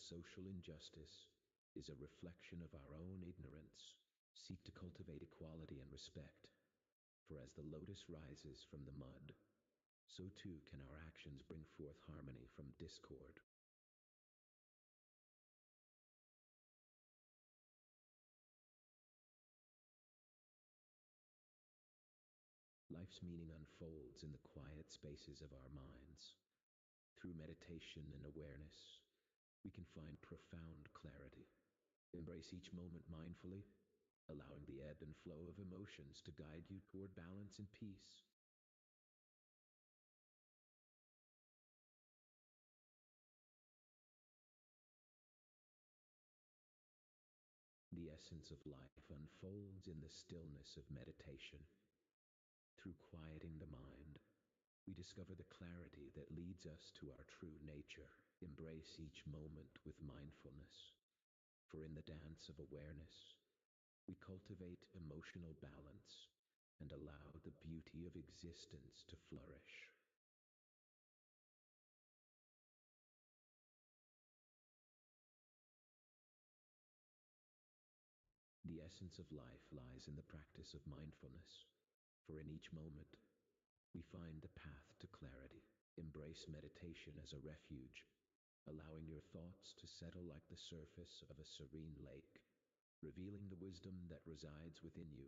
social injustice is a reflection of our own ignorance, seek to cultivate equality and respect. For as the lotus rises from the mud, so too can our actions bring forth harmony from discord. Life's meaning unfolds in the quiet spaces of our minds. Through meditation and awareness, we can find profound clarity. Embrace each moment mindfully, allowing the ebb and flow of emotions to guide you toward balance and peace. The essence of life unfolds in the stillness of meditation. Through quieting the mind, we discover the clarity that leads us to our true nature. Embrace each moment with mindfulness, for in the dance of awareness, we cultivate emotional balance and allow the beauty of existence to flourish. The essence of life lies in the practice of mindfulness, for in each moment, we find the path to clarity. Embrace meditation as a refuge, allowing your thoughts to settle like the surface of a serene lake, revealing the wisdom that resides within you.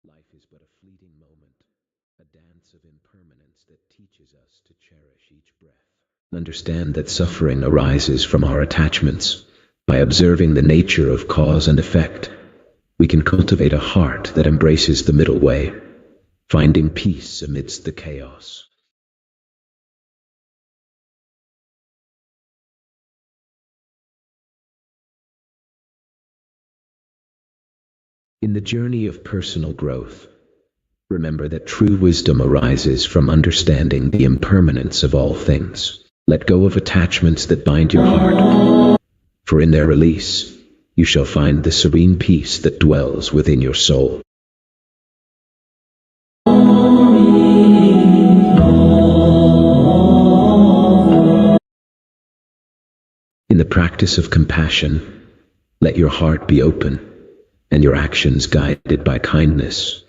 Life is but a fleeting moment, a dance of impermanence that teaches us to cherish each breath. Understand that suffering arises from our attachments. By observing the nature of cause and effect, we can cultivate a heart that embraces the middle way, finding peace amidst the chaos. In the journey of personal growth, remember that true wisdom arises from understanding the impermanence of all things. Let go of attachments that bind your heart, for in their release, you shall find the serene peace that dwells within your soul. In the practice of compassion, let your heart be open and your actions guided by kindness.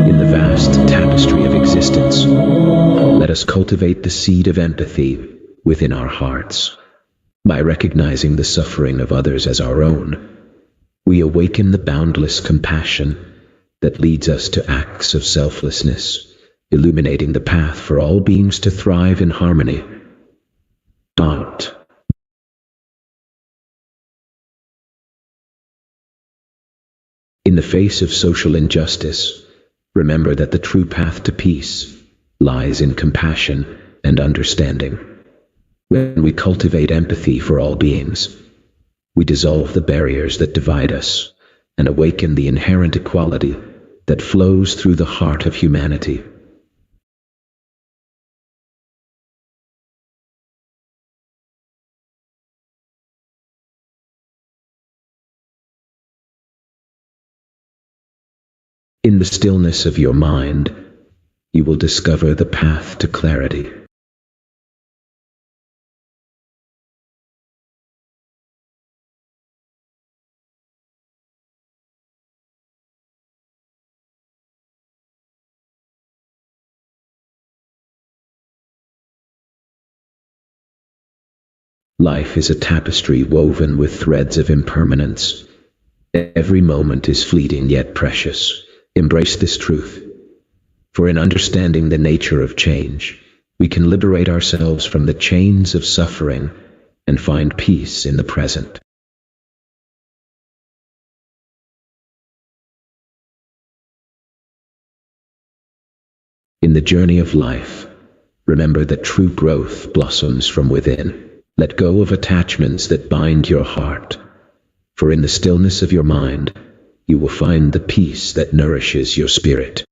In the vast tapestry of existence, let us cultivate the seed of empathy within our hearts. By recognizing the suffering of others as our own, we awaken the boundless compassion that leads us to acts of selflessness, illuminating the path for all beings to thrive in harmony. Art. In the face of social injustice, remember that the true path to peace lies in compassion and understanding. When we cultivate empathy for all beings, we dissolve the barriers that divide us and awaken the inherent equality that flows through the heart of humanity. In the stillness of your mind, you will discover the path to clarity. Life is a tapestry woven with threads of impermanence. Every moment is fleeting yet precious. Embrace this truth, for in understanding the nature of change, we can liberate ourselves from the chains of suffering and find peace in the present. In the journey of life, remember that true growth blossoms from within. Let go of attachments that bind your heart, for in the stillness of your mind, you will find the peace that nourishes your spirit.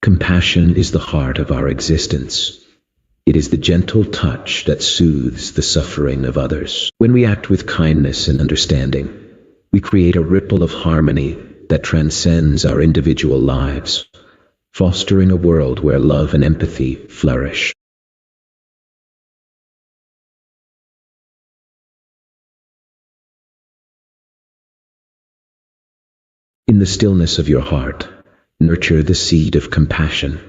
Compassion is the heart of our existence. It is the gentle touch that soothes the suffering of others. When we act with kindness and understanding, we create a ripple of harmony that transcends our individual lives, fostering a world where love and empathy flourish. In the stillness of your heart, nurture the seed of compassion.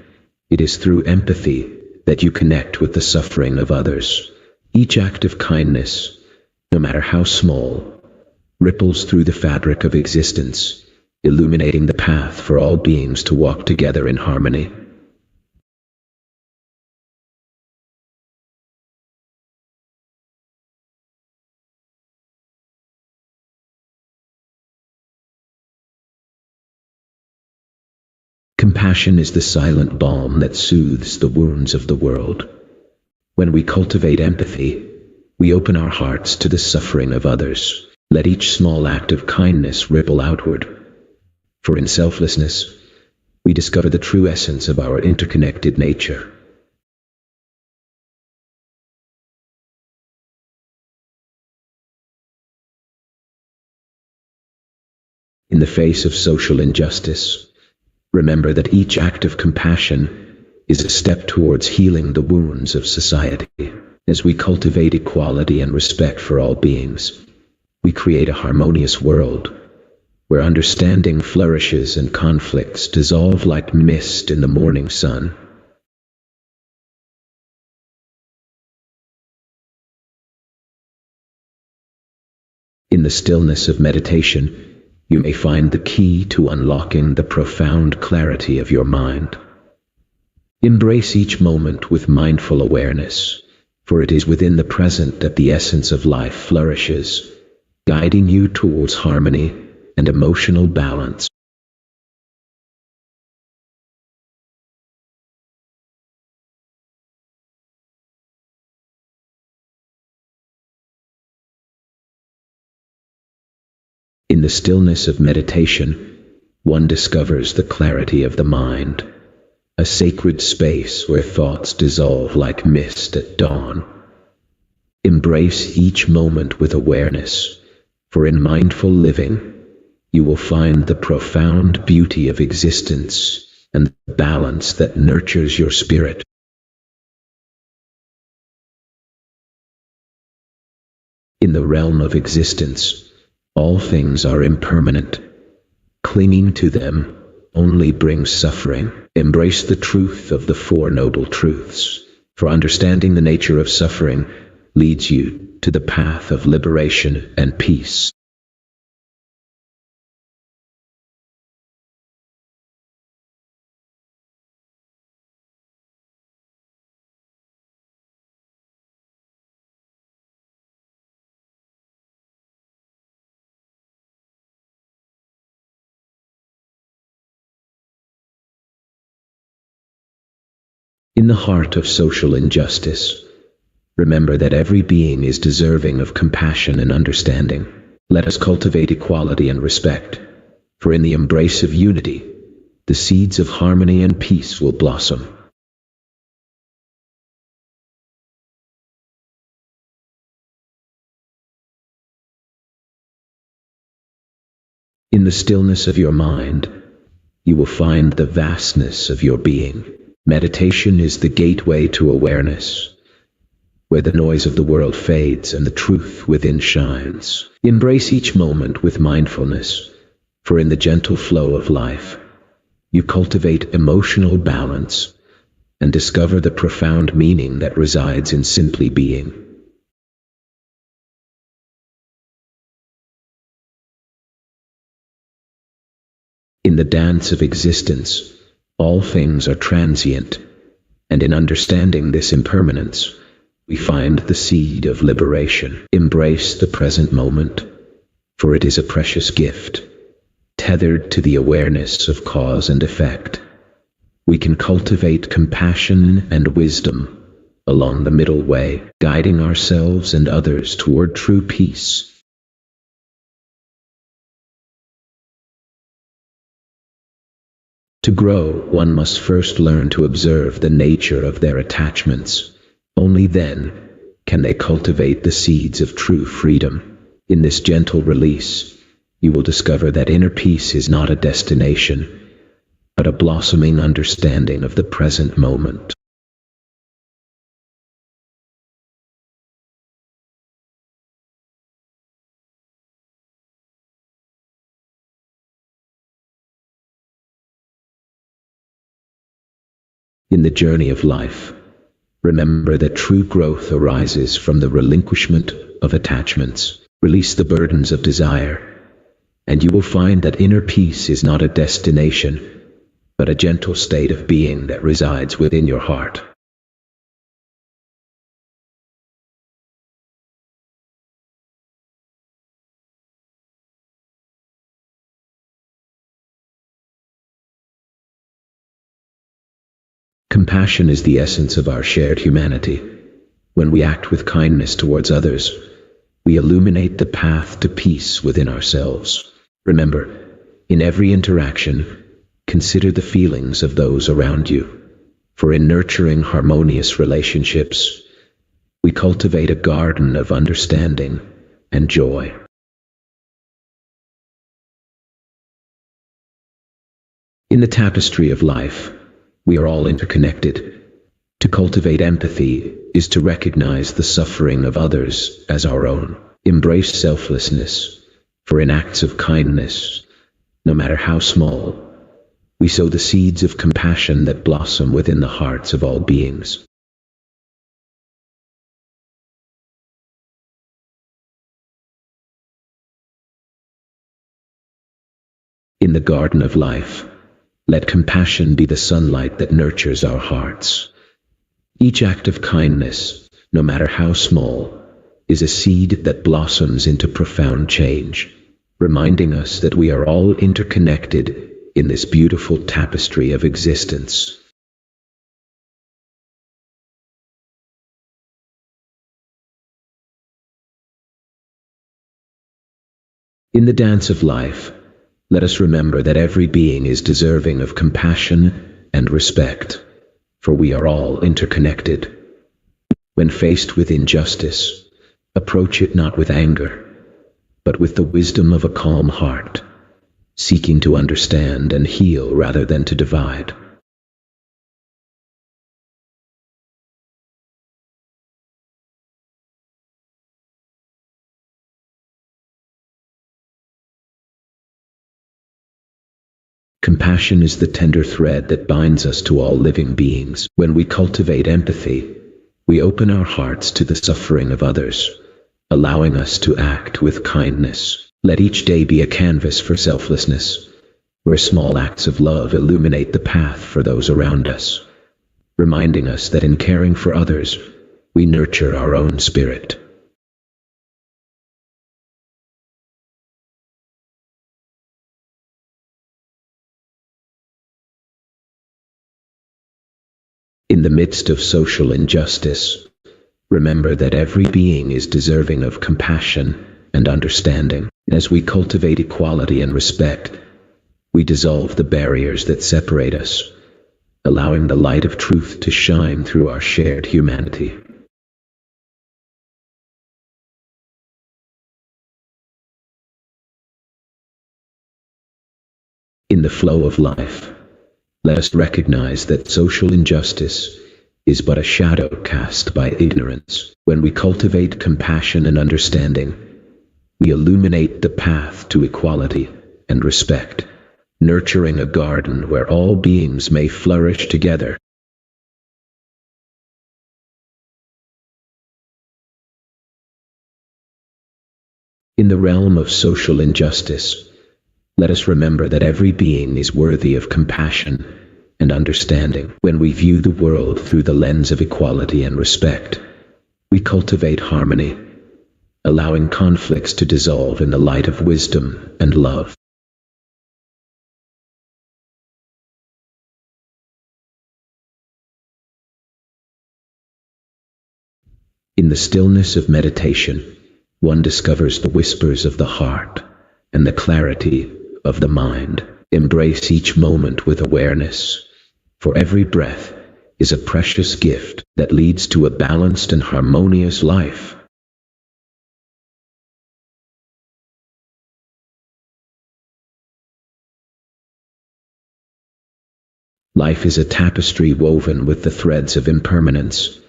It is through empathy that you connect with the suffering of others. Each act of kindness, no matter how small, ripples through the fabric of existence, illuminating the path for all beings to walk together in harmony. Compassion is the silent balm that soothes the wounds of the world. When we cultivate empathy, we open our hearts to the suffering of others. Let each small act of kindness ripple outward, for in selflessness, we discover the true essence of our interconnected nature. In the face of social injustice, remember that each act of compassion is a step towards healing the wounds of society. As we cultivate equality and respect for all beings, we create a harmonious world where understanding flourishes and conflicts dissolve like mist in the morning sun. In the stillness of meditation, you may find the key to unlocking the profound clarity of your mind. Embrace each moment with mindful awareness, for it is within the present that the essence of life flourishes, guiding you towards harmony and emotional balance. In the stillness of meditation, one discovers the clarity of the mind, a sacred space where thoughts dissolve like mist at dawn. Embrace each moment with awareness, for in mindful living, you will find the profound beauty of existence and the balance that nurtures your spirit. In the realm of existence, all things are impermanent. Clinging to them only brings suffering. Embrace the truth of the Four Noble Truths, for understanding the nature of suffering leads you to the path of liberation and peace. In the heart of social injustice, remember that every being is deserving of compassion and understanding. Let us cultivate equality and respect, for in the embrace of unity, the seeds of harmony and peace will blossom. In the stillness of your mind, you will find the vastness of your being. Meditation is the gateway to awareness, where the noise of the world fades and the truth within shines. Embrace each moment with mindfulness, for in the gentle flow of life, you cultivate emotional balance and discover the profound meaning that resides in simply being. In the dance of existence, all things are transient, and in understanding this impermanence, we find the seed of liberation. Embrace the present moment, for it is a precious gift, tethered to the awareness of cause and effect. We can cultivate compassion and wisdom along the middle way, guiding ourselves and others toward true peace. To grow, one must first learn to observe the nature of their attachments. Only then can they cultivate the seeds of true freedom. In this gentle release, you will discover that inner peace is not a destination, but a blossoming understanding of the present moment. In the journey of life, remember that true growth arises from the relinquishment of attachments. Release the burdens of desire, and you will find that inner peace is not a destination, but a gentle state of being that resides within your heart. Compassion is the essence of our shared humanity. When we act with kindness towards others, we illuminate the path to peace within ourselves. Remember, in every interaction, consider the feelings of those around you. For in nurturing harmonious relationships, we cultivate a garden of understanding and joy. In the tapestry of life, we are all interconnected. To cultivate empathy is to recognize the suffering of others as our own. Embrace selflessness, for in acts of kindness, no matter how small, we sow the seeds of compassion that blossom within the hearts of all beings. In the garden of life, let compassion be the sunlight that nurtures our hearts. Each act of kindness, no matter how small, is a seed that blossoms into profound change, reminding us that we are all interconnected in this beautiful tapestry of existence. In the dance of life, let us remember that every being is deserving of compassion and respect, for we are all interconnected. When faced with injustice, approach it not with anger, but with the wisdom of a calm heart, seeking to understand and heal rather than to divide. Compassion is the tender thread that binds us to all living beings. When we cultivate empathy, we open our hearts to the suffering of others, allowing us to act with kindness. Let each day be a canvas for selflessness, where small acts of love illuminate the path for those around us, reminding us that in caring for others, we nurture our own spirit. In the midst of social injustice, remember that every being is deserving of compassion and understanding. As we cultivate equality and respect, we dissolve the barriers that separate us, allowing the light of truth to shine through our shared humanity. In the flow of life, let us recognize that social injustice is but a shadow cast by ignorance. When we cultivate compassion and understanding, we illuminate the path to equality and respect, nurturing a garden where all beings may flourish together. In the realm of social injustice, let us remember that every being is worthy of compassion and understanding. When we view the world through the lens of equality and respect, we cultivate harmony, allowing conflicts to dissolve in the light of wisdom and love. In the stillness of meditation, one discovers the whispers of the heart and the clarity of the mind. Embrace each moment with awareness, for every breath is a precious gift that leads to a balanced and harmonious life. Life is a tapestry woven with the threads of impermanence.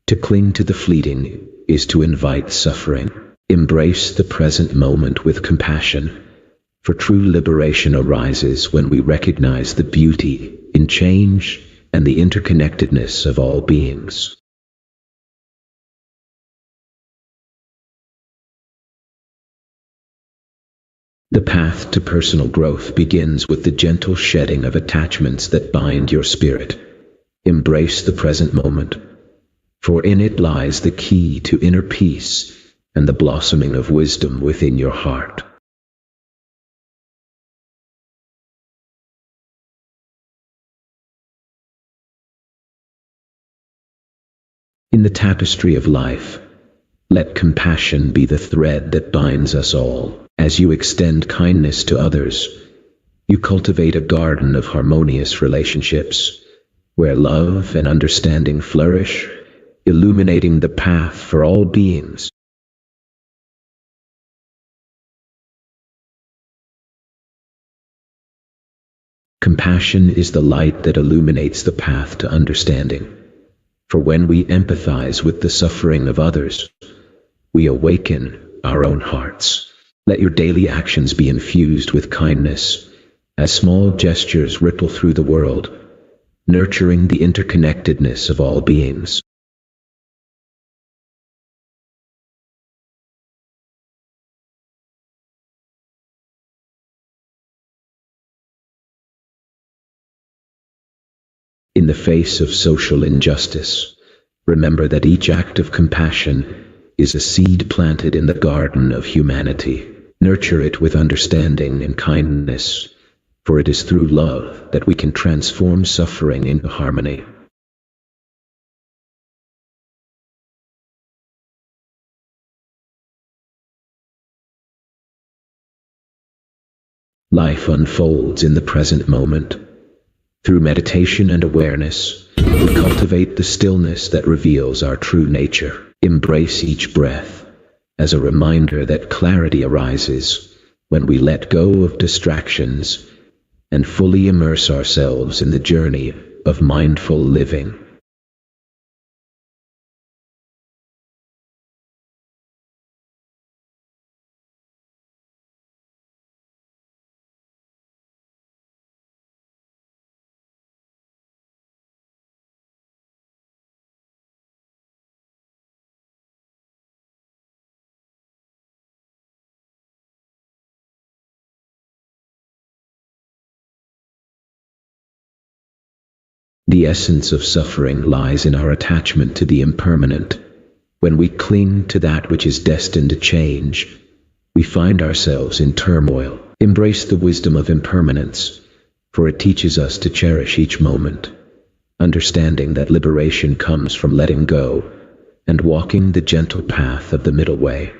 To cling to the fleeting is to invite suffering. Embrace the present moment with compassion, for true liberation arises when we recognize the beauty in change and the interconnectedness of all beings. The path to personal growth begins with the gentle shedding of attachments that bind your spirit. Embrace the present moment, for in it lies the key to inner peace and the blossoming of wisdom within your heart. In the tapestry of life, let compassion be the thread that binds us all. As you extend kindness to others, you cultivate a garden of harmonious relationships, where love and understanding flourish, illuminating the path for all beings. Compassion is the light that illuminates the path to understanding. For when we empathize with the suffering of others, we awaken our own hearts. Let your daily actions be infused with kindness, as small gestures ripple through the world, nurturing the interconnectedness of all beings. In the face of social injustice, remember that each act of compassion is a seed planted in the garden of humanity. Nurture it with understanding and kindness, for it is through love that we can transform suffering into harmony. Life unfolds in the present moment. Through meditation and awareness, we cultivate the stillness that reveals our true nature. Embrace each breath as a reminder that clarity arises when we let go of distractions and fully immerse ourselves in the journey of mindful living. The essence of suffering lies in our attachment to the impermanent. When we cling to that which is destined to change, we find ourselves in turmoil. Embrace the wisdom of impermanence, for it teaches us to cherish each moment, understanding that liberation comes from letting go and walking the gentle path of the middle way.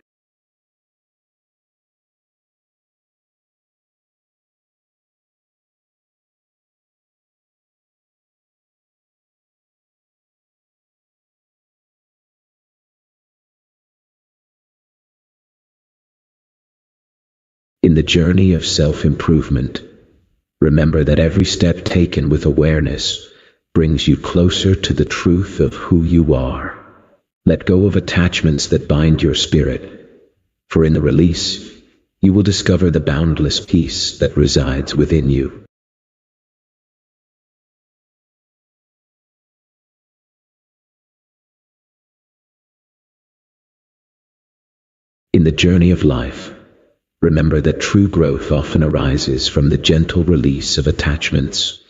In the journey of self-improvement, remember that every step taken with awareness brings you closer to the truth of who you are. Let go of attachments that bind your spirit, for in the release, you will discover the boundless peace that resides within you. In the journey of life, remember that true growth often arises from the gentle release of attachments.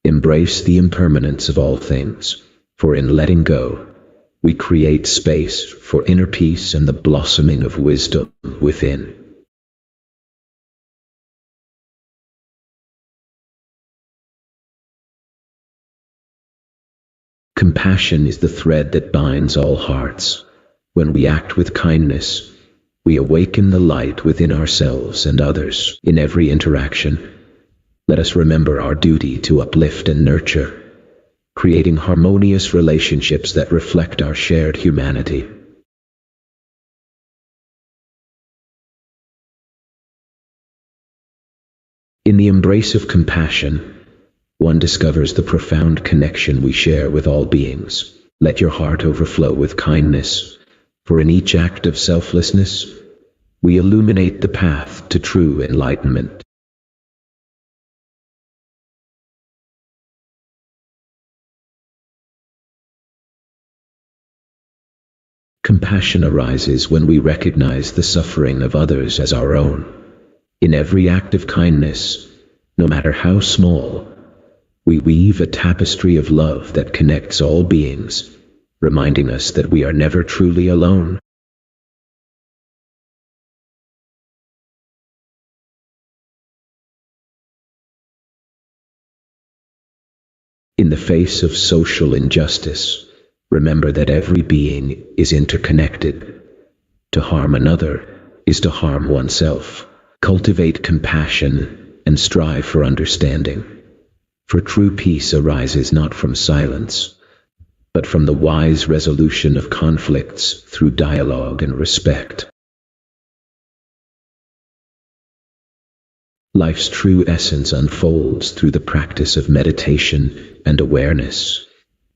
Embrace the impermanence of all things, for in letting go, we create space for inner peace and the blossoming of wisdom within. Compassion is the thread that binds all hearts. When we act with kindness, we awaken the light within ourselves and others. In every interaction, let us remember our duty to uplift and nurture, creating harmonious relationships that reflect our shared humanity. In the embrace of compassion, one discovers the profound connection we share with all beings. Let your heart overflow with kindness, for in each act of selflessness, we illuminate the path to true enlightenment. Compassion arises when we recognize the suffering of others as our own. In every act of kindness, no matter how small, we weave a tapestry of love that connects all beings, reminding us that we are never truly alone. In the face of social injustice, remember that every being is interconnected. To harm another is to harm oneself. Cultivate compassion and strive for understanding. For true peace arises not from silence, but from the wise resolution of conflicts through dialogue and respect. Life's true essence unfolds through the practice of meditation and awareness.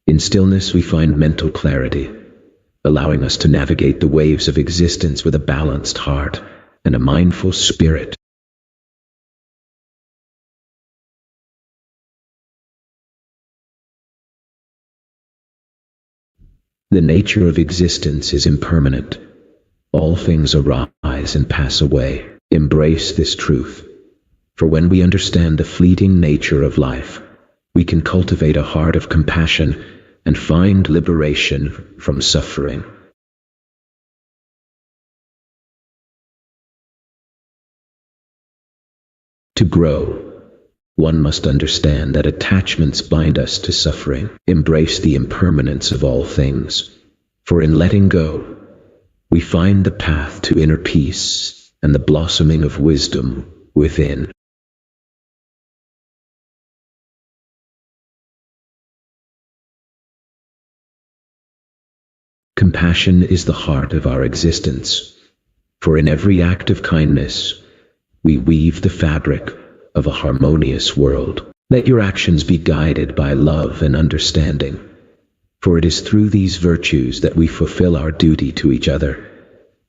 In stillness we find mental clarity, allowing us to navigate the waves of existence with a balanced heart and a mindful spirit. The nature of existence is impermanent. All things arise and pass away. Embrace this truth, for when we understand the fleeting nature of life, we can cultivate a heart of compassion and find liberation from suffering. To grow, one must understand that attachments bind us to suffering. Embrace the impermanence of all things, for in letting go, we find the path to inner peace and the blossoming of wisdom within. Compassion is the heart of our existence, for in every act of kindness, we weave the fabric of a harmonious world. Let your actions be guided by love and understanding, for it is through these virtues that we fulfill our duty to each other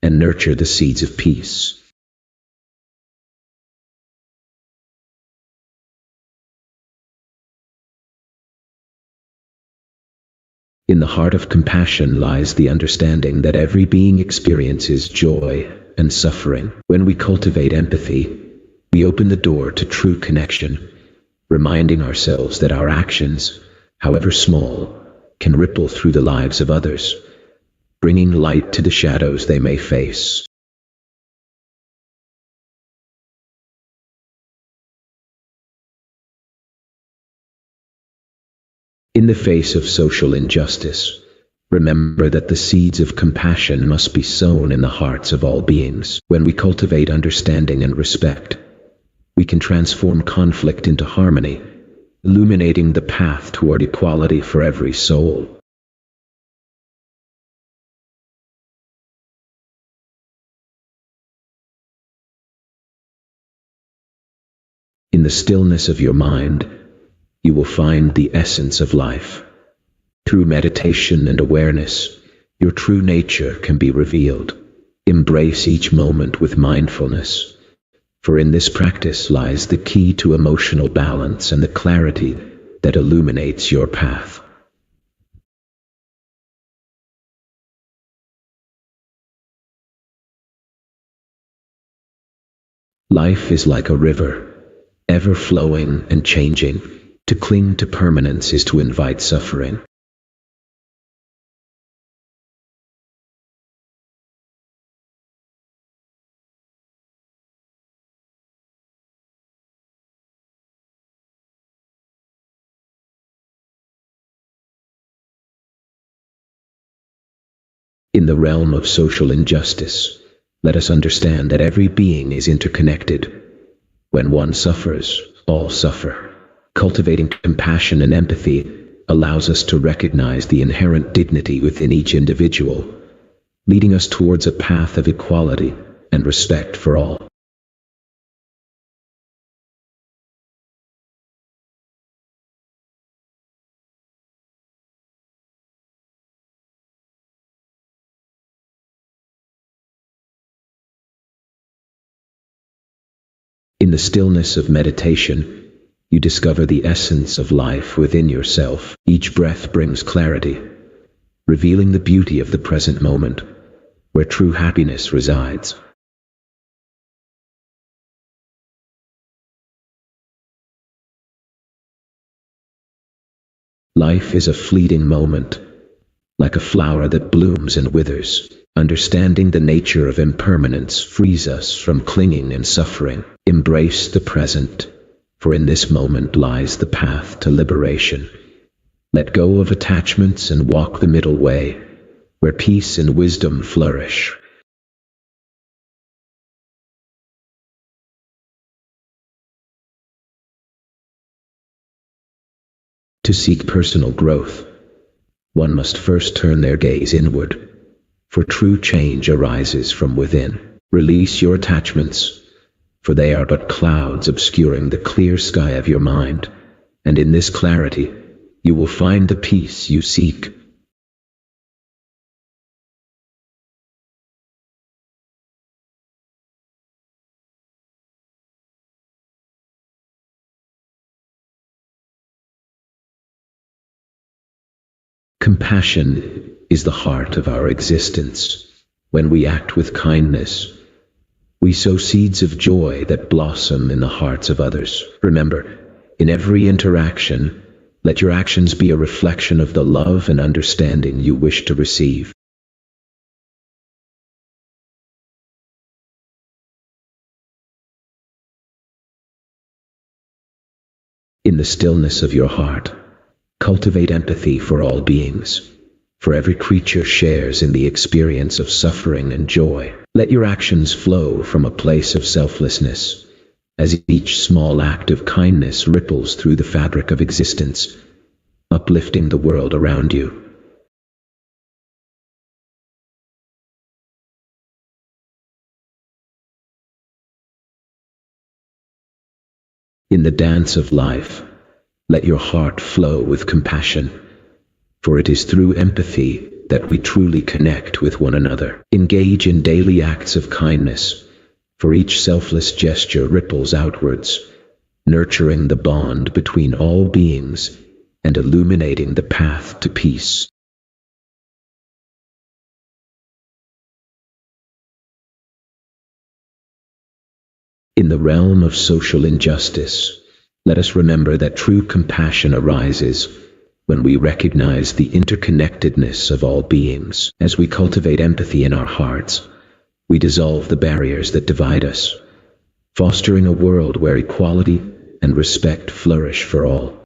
and nurture the seeds of peace. In the heart of compassion lies the understanding that every being experiences joy and suffering. When we cultivate empathy, we open the door to true connection, reminding ourselves that our actions, however small, can ripple through the lives of others, bringing light to the shadows they may face. In the face of social injustice, remember that the seeds of compassion must be sown in the hearts of all beings. When we cultivate understanding and respect, we can transform conflict into harmony, illuminating the path toward equality for every soul. In the stillness of your mind, you will find the essence of life. Through meditation and awareness, your true nature can be revealed. Embrace each moment with mindfulness, for in this practice lies the key to emotional balance and the clarity that illuminates your path. Life is like a river, ever flowing and changing. To cling to permanence is to invite suffering. In the realm of social injustice, let us understand that every being is interconnected. When one suffers, all suffer. Cultivating compassion and empathy allows us to recognize the inherent dignity within each individual, leading us towards a path of equality and respect for all. In the stillness of meditation, you discover the essence of life within yourself. Each breath brings clarity, revealing the beauty of the present moment, where true happiness resides. Life is a fleeting moment, like a flower that blooms and withers. Understanding the nature of impermanence frees us from clinging and suffering. Embrace the present, for in this moment lies the path to liberation. Let go of attachments and walk the middle way, where peace and wisdom flourish. To seek personal growth, one must first turn their gaze inward, for true change arises from within. Release your attachments, for they are but clouds obscuring the clear sky of your mind, and in this clarity, you will find the peace you seek. Compassion is the heart of our existence. When we act with kindness, we sow seeds of joy that blossom in the hearts of others. Remember, in every interaction, let your actions be a reflection of the love and understanding you wish to receive. In the stillness of your heart, cultivate empathy for all beings, for every creature shares in the experience of suffering and joy. Let your actions flow from a place of selflessness, as each small act of kindness ripples through the fabric of existence, uplifting the world around you. In the dance of life, let your heart flow with compassion, for it is through empathy that we truly connect with one another. Engage in daily acts of kindness, for each selfless gesture ripples outwards, nurturing the bond between all beings and illuminating the path to peace. In the realm of social injustice, let us remember that true compassion arises when we recognize the interconnectedness of all beings. As we cultivate empathy in our hearts, we dissolve the barriers that divide us, fostering a world where equality and respect flourish for all.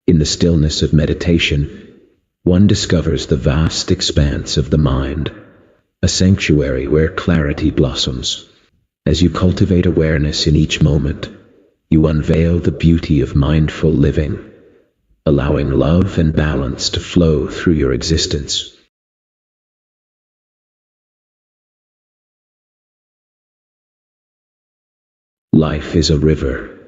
In the stillness of meditation, one discovers the vast expanse of the mind, a sanctuary where clarity blossoms. As you cultivate awareness in each moment, you unveil the beauty of mindful living, allowing love and balance to flow through your existence. Life is a river,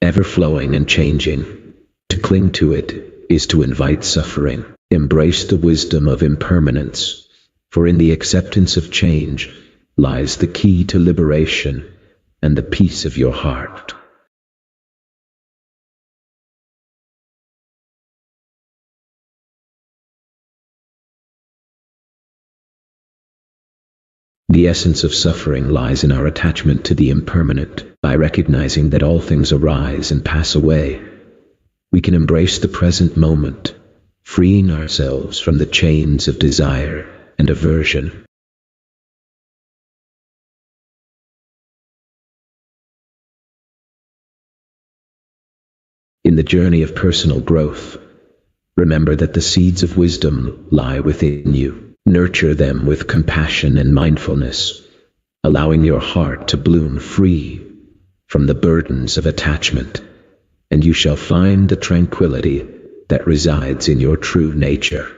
ever flowing and changing. To cling to it is to invite suffering. Embrace the wisdom of impermanence, for in the acceptance of change lies the key to liberation and the peace of your heart. The essence of suffering lies in our attachment to the impermanent. By recognizing that all things arise and pass away, we can embrace the present moment, freeing ourselves from the chains of desire and aversion. In the journey of personal growth, remember that the seeds of wisdom lie within you. Nurture them with compassion and mindfulness, allowing your heart to bloom free from the burdens of attachment, and you shall find the tranquility that resides in your true nature.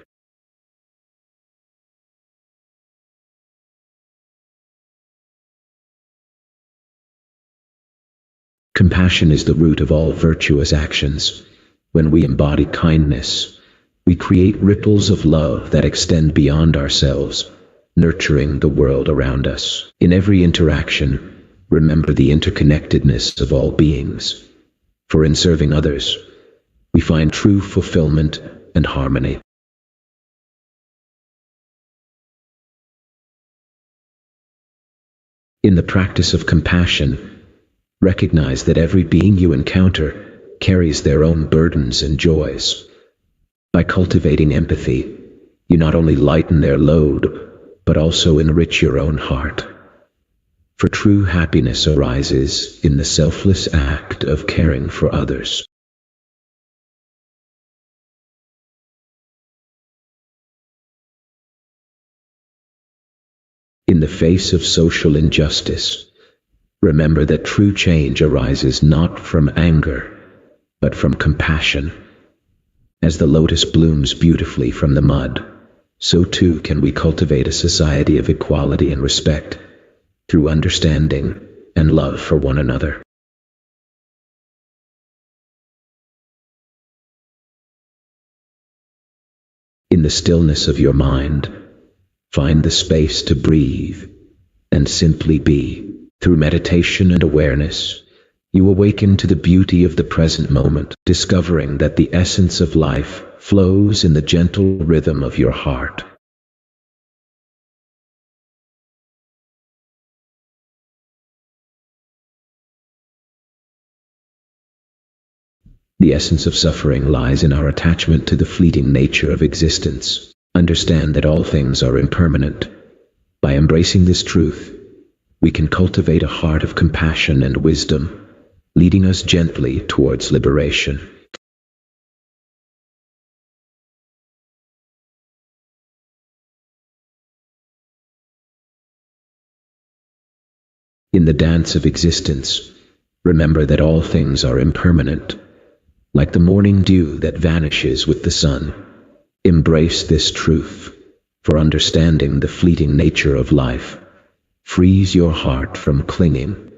Compassion is the root of all virtuous actions. When we embody kindness, we create ripples of love that extend beyond ourselves, nurturing the world around us. In every interaction, remember the interconnectedness of all beings, for in serving others, we find true fulfillment and harmony. In the practice of compassion, recognize that every being you encounter carries their own burdens and joys. By cultivating empathy, you not only lighten their load, but also enrich your own heart. For true happiness arises in the selfless act of caring for others. In the face of social injustice, remember that true change arises not from anger, but from compassion. As the lotus blooms beautifully from the mud, so too can we cultivate a society of equality and respect through understanding and love for one another. In the stillness of your mind, find the space to breathe and simply be. Through meditation and awareness, you awaken to the beauty of the present moment, discovering that the essence of life flows in the gentle rhythm of your heart. The essence of suffering lies in our attachment to the fleeting nature of existence. Understand that all things are impermanent. By embracing this truth, we can cultivate a heart of compassion and wisdom, leading us gently towards liberation. In the dance of existence, remember that all things are impermanent, like the morning dew that vanishes with the sun. Embrace this truth, for understanding the fleeting nature of life frees your heart from clinging,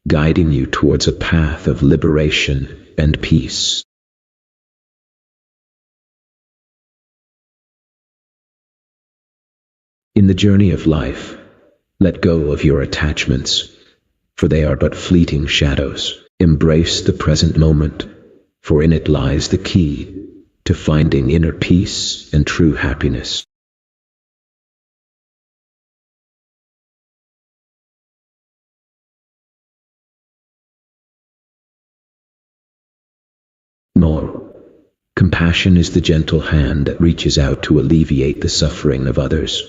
guiding you towards a path of liberation and peace. In the journey of life, let go of your attachments, for they are but fleeting shadows. Embrace the present moment, for in it lies the key to finding inner peace and true happiness. More, compassion is the gentle hand that reaches out to alleviate the suffering of others,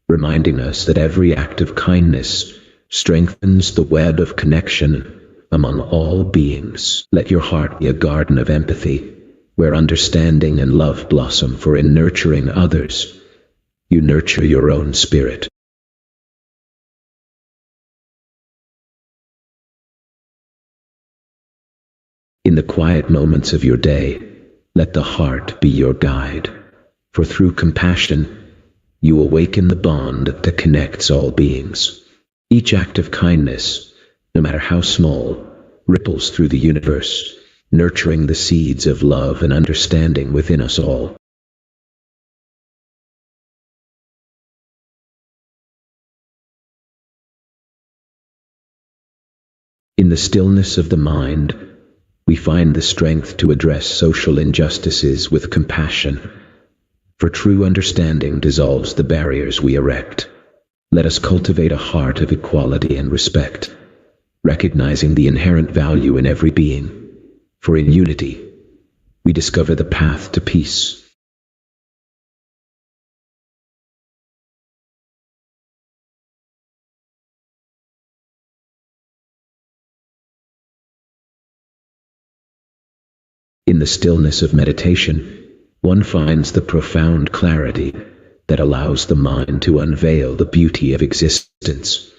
reminding us that every act of kindness strengthens the web of connection among all beings. Let your heart be a garden of empathy, where understanding and love blossom, for in nurturing others, you nurture your own spirit. In the quiet moments of your day, let the heart be your guide, for through compassion, you awaken the bond that connects all beings. Each act of kindness, no matter how small, ripples through the universe, nurturing the seeds of love and understanding within us all. In the stillness of the mind, we find the strength to address social injustices with compassion, for true understanding dissolves the barriers we erect. Let us cultivate a heart of equality and respect, recognizing the inherent value in every being, for in unity, we discover the path to peace. In the stillness of meditation, one finds the profound clarity that allows the mind to unveil the beauty of existence.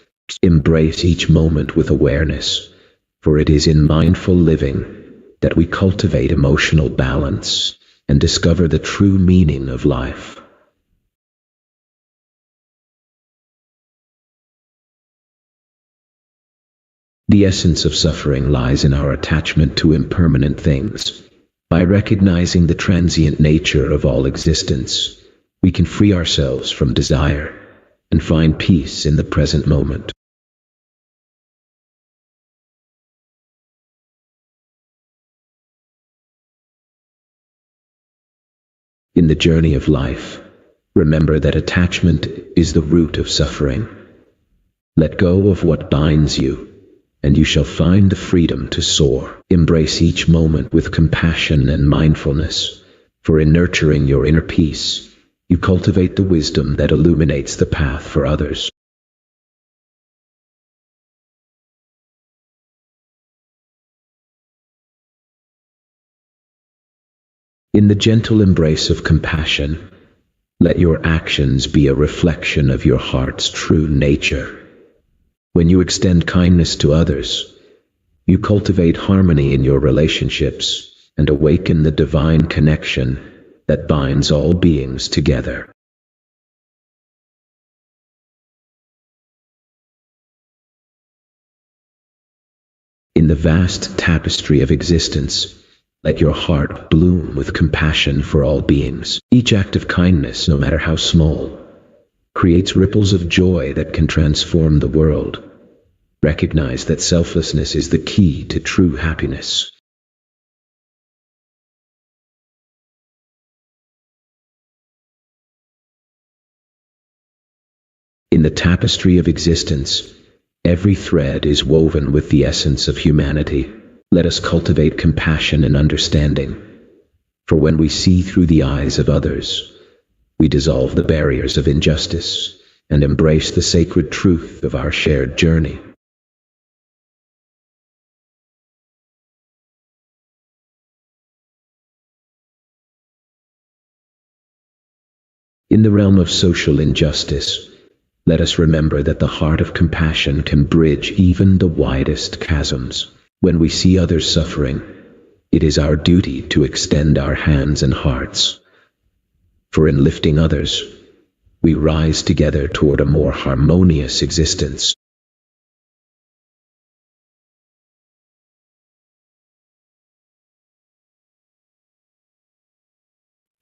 Embrace each moment with awareness, for it is in mindful living that we cultivate emotional balance and discover the true meaning of life. The essence of suffering lies in our attachment to impermanent things. By recognizing the transient nature of all existence, we can free ourselves from desire and find peace in the present moment. In the journey of life, remember that attachment is the root of suffering. Let go of what binds you, and you shall find the freedom to soar. Embrace each moment with compassion and mindfulness, for in nurturing your inner peace, you cultivate the wisdom that illuminates the path for others. In the gentle embrace of compassion, let your actions be a reflection of your heart's true nature. When you extend kindness to others, you cultivate harmony in your relationships and awaken the divine connection that binds all beings together. In the vast tapestry of existence, let your heart bloom with compassion for all beings. Each act of kindness, no matter how small, creates ripples of joy that can transform the world. Recognize that selflessness is the key to true happiness. In the tapestry of existence, every thread is woven with the essence of humanity. Let us cultivate compassion and understanding, for when we see through the eyes of others, we dissolve the barriers of injustice and embrace the sacred truth of our shared journey. In the realm of social injustice, let us remember that the heart of compassion can bridge even the widest chasms. When we see others suffering, it is our duty to extend our hands and hearts. For in lifting others, we rise together toward a more harmonious existence.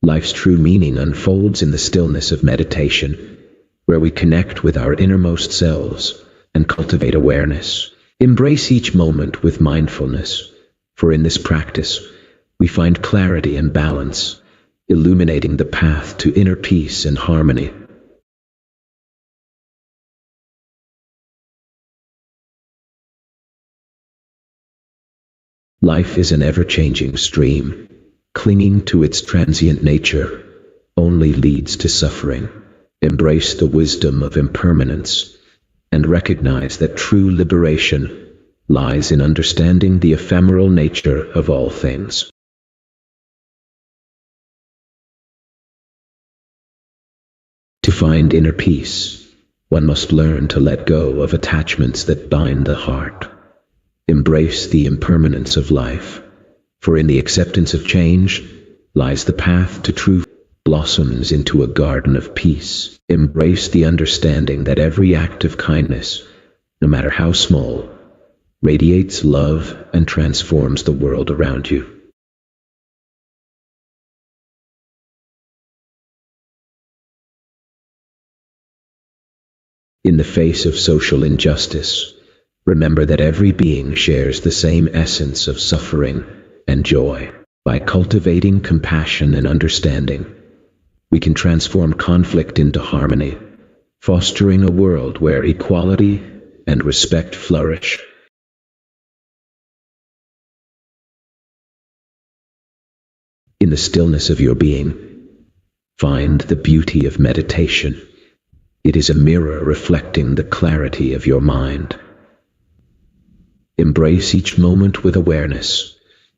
Life's true meaning unfolds in the stillness of meditation, where we connect with our innermost selves and cultivate awareness. Embrace each moment with mindfulness, for in this practice, we find clarity and balance, illuminating the path to inner peace and harmony. Life is an ever-changing stream. Clinging to its transient nature only leads to suffering. Embrace the wisdom of impermanence and recognize that true liberation lies in understanding the ephemeral nature of all things. To find inner peace, one must learn to let go of attachments that bind the heart. Embrace the impermanence of life, for in the acceptance of change lies the path to true blossoms into a garden of peace. Embrace the understanding that every act of kindness, no matter how small, radiates love and transforms the world around you. In the face of social injustice, remember that every being shares the same essence of suffering and joy. By cultivating compassion and understanding, we can transform conflict into harmony, fostering a world where equality and respect flourish. In the stillness of your being, find the beauty of meditation. It is a mirror reflecting the clarity of your mind. Embrace each moment with awareness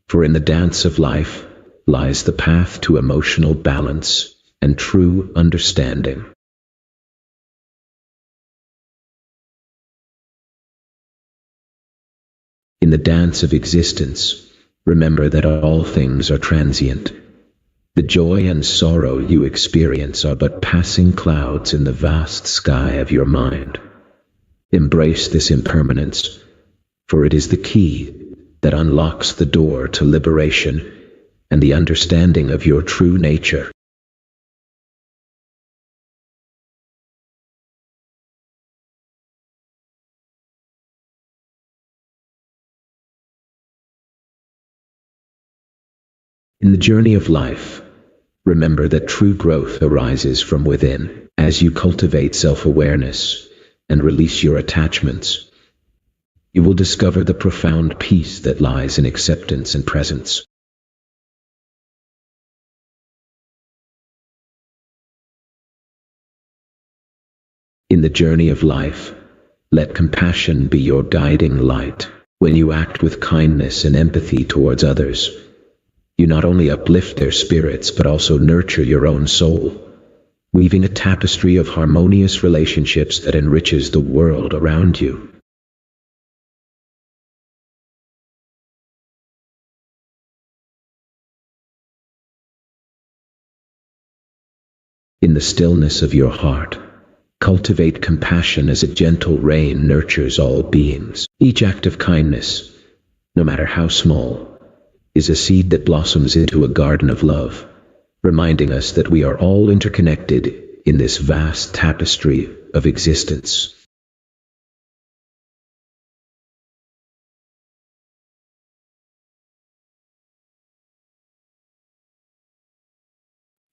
For in the dance of life lies the path to emotional balance and true understanding. In the dance of existence, remember that all things are transient. The joy and sorrow you experience are but passing clouds in the vast sky of your mind. Embrace this impermanence, for it is the key that unlocks the door to liberation and the understanding of your true nature. In the journey of life, remember that true growth arises from within. As you cultivate self-awareness and release your attachments, you will discover the profound peace that lies in acceptance and presence. In the journey of life, let compassion be your guiding light. When you act with kindness and empathy towards others, you not only uplift their spirits but also nurture your own soul, weaving a tapestry of harmonious relationships that enriches the world around you. In the stillness of your heart, cultivate compassion as a gentle rain nurtures all beings. Each act of kindness, no matter how small, is a seed that blossoms into a garden of love, reminding us that we are all interconnected in this vast tapestry of existence.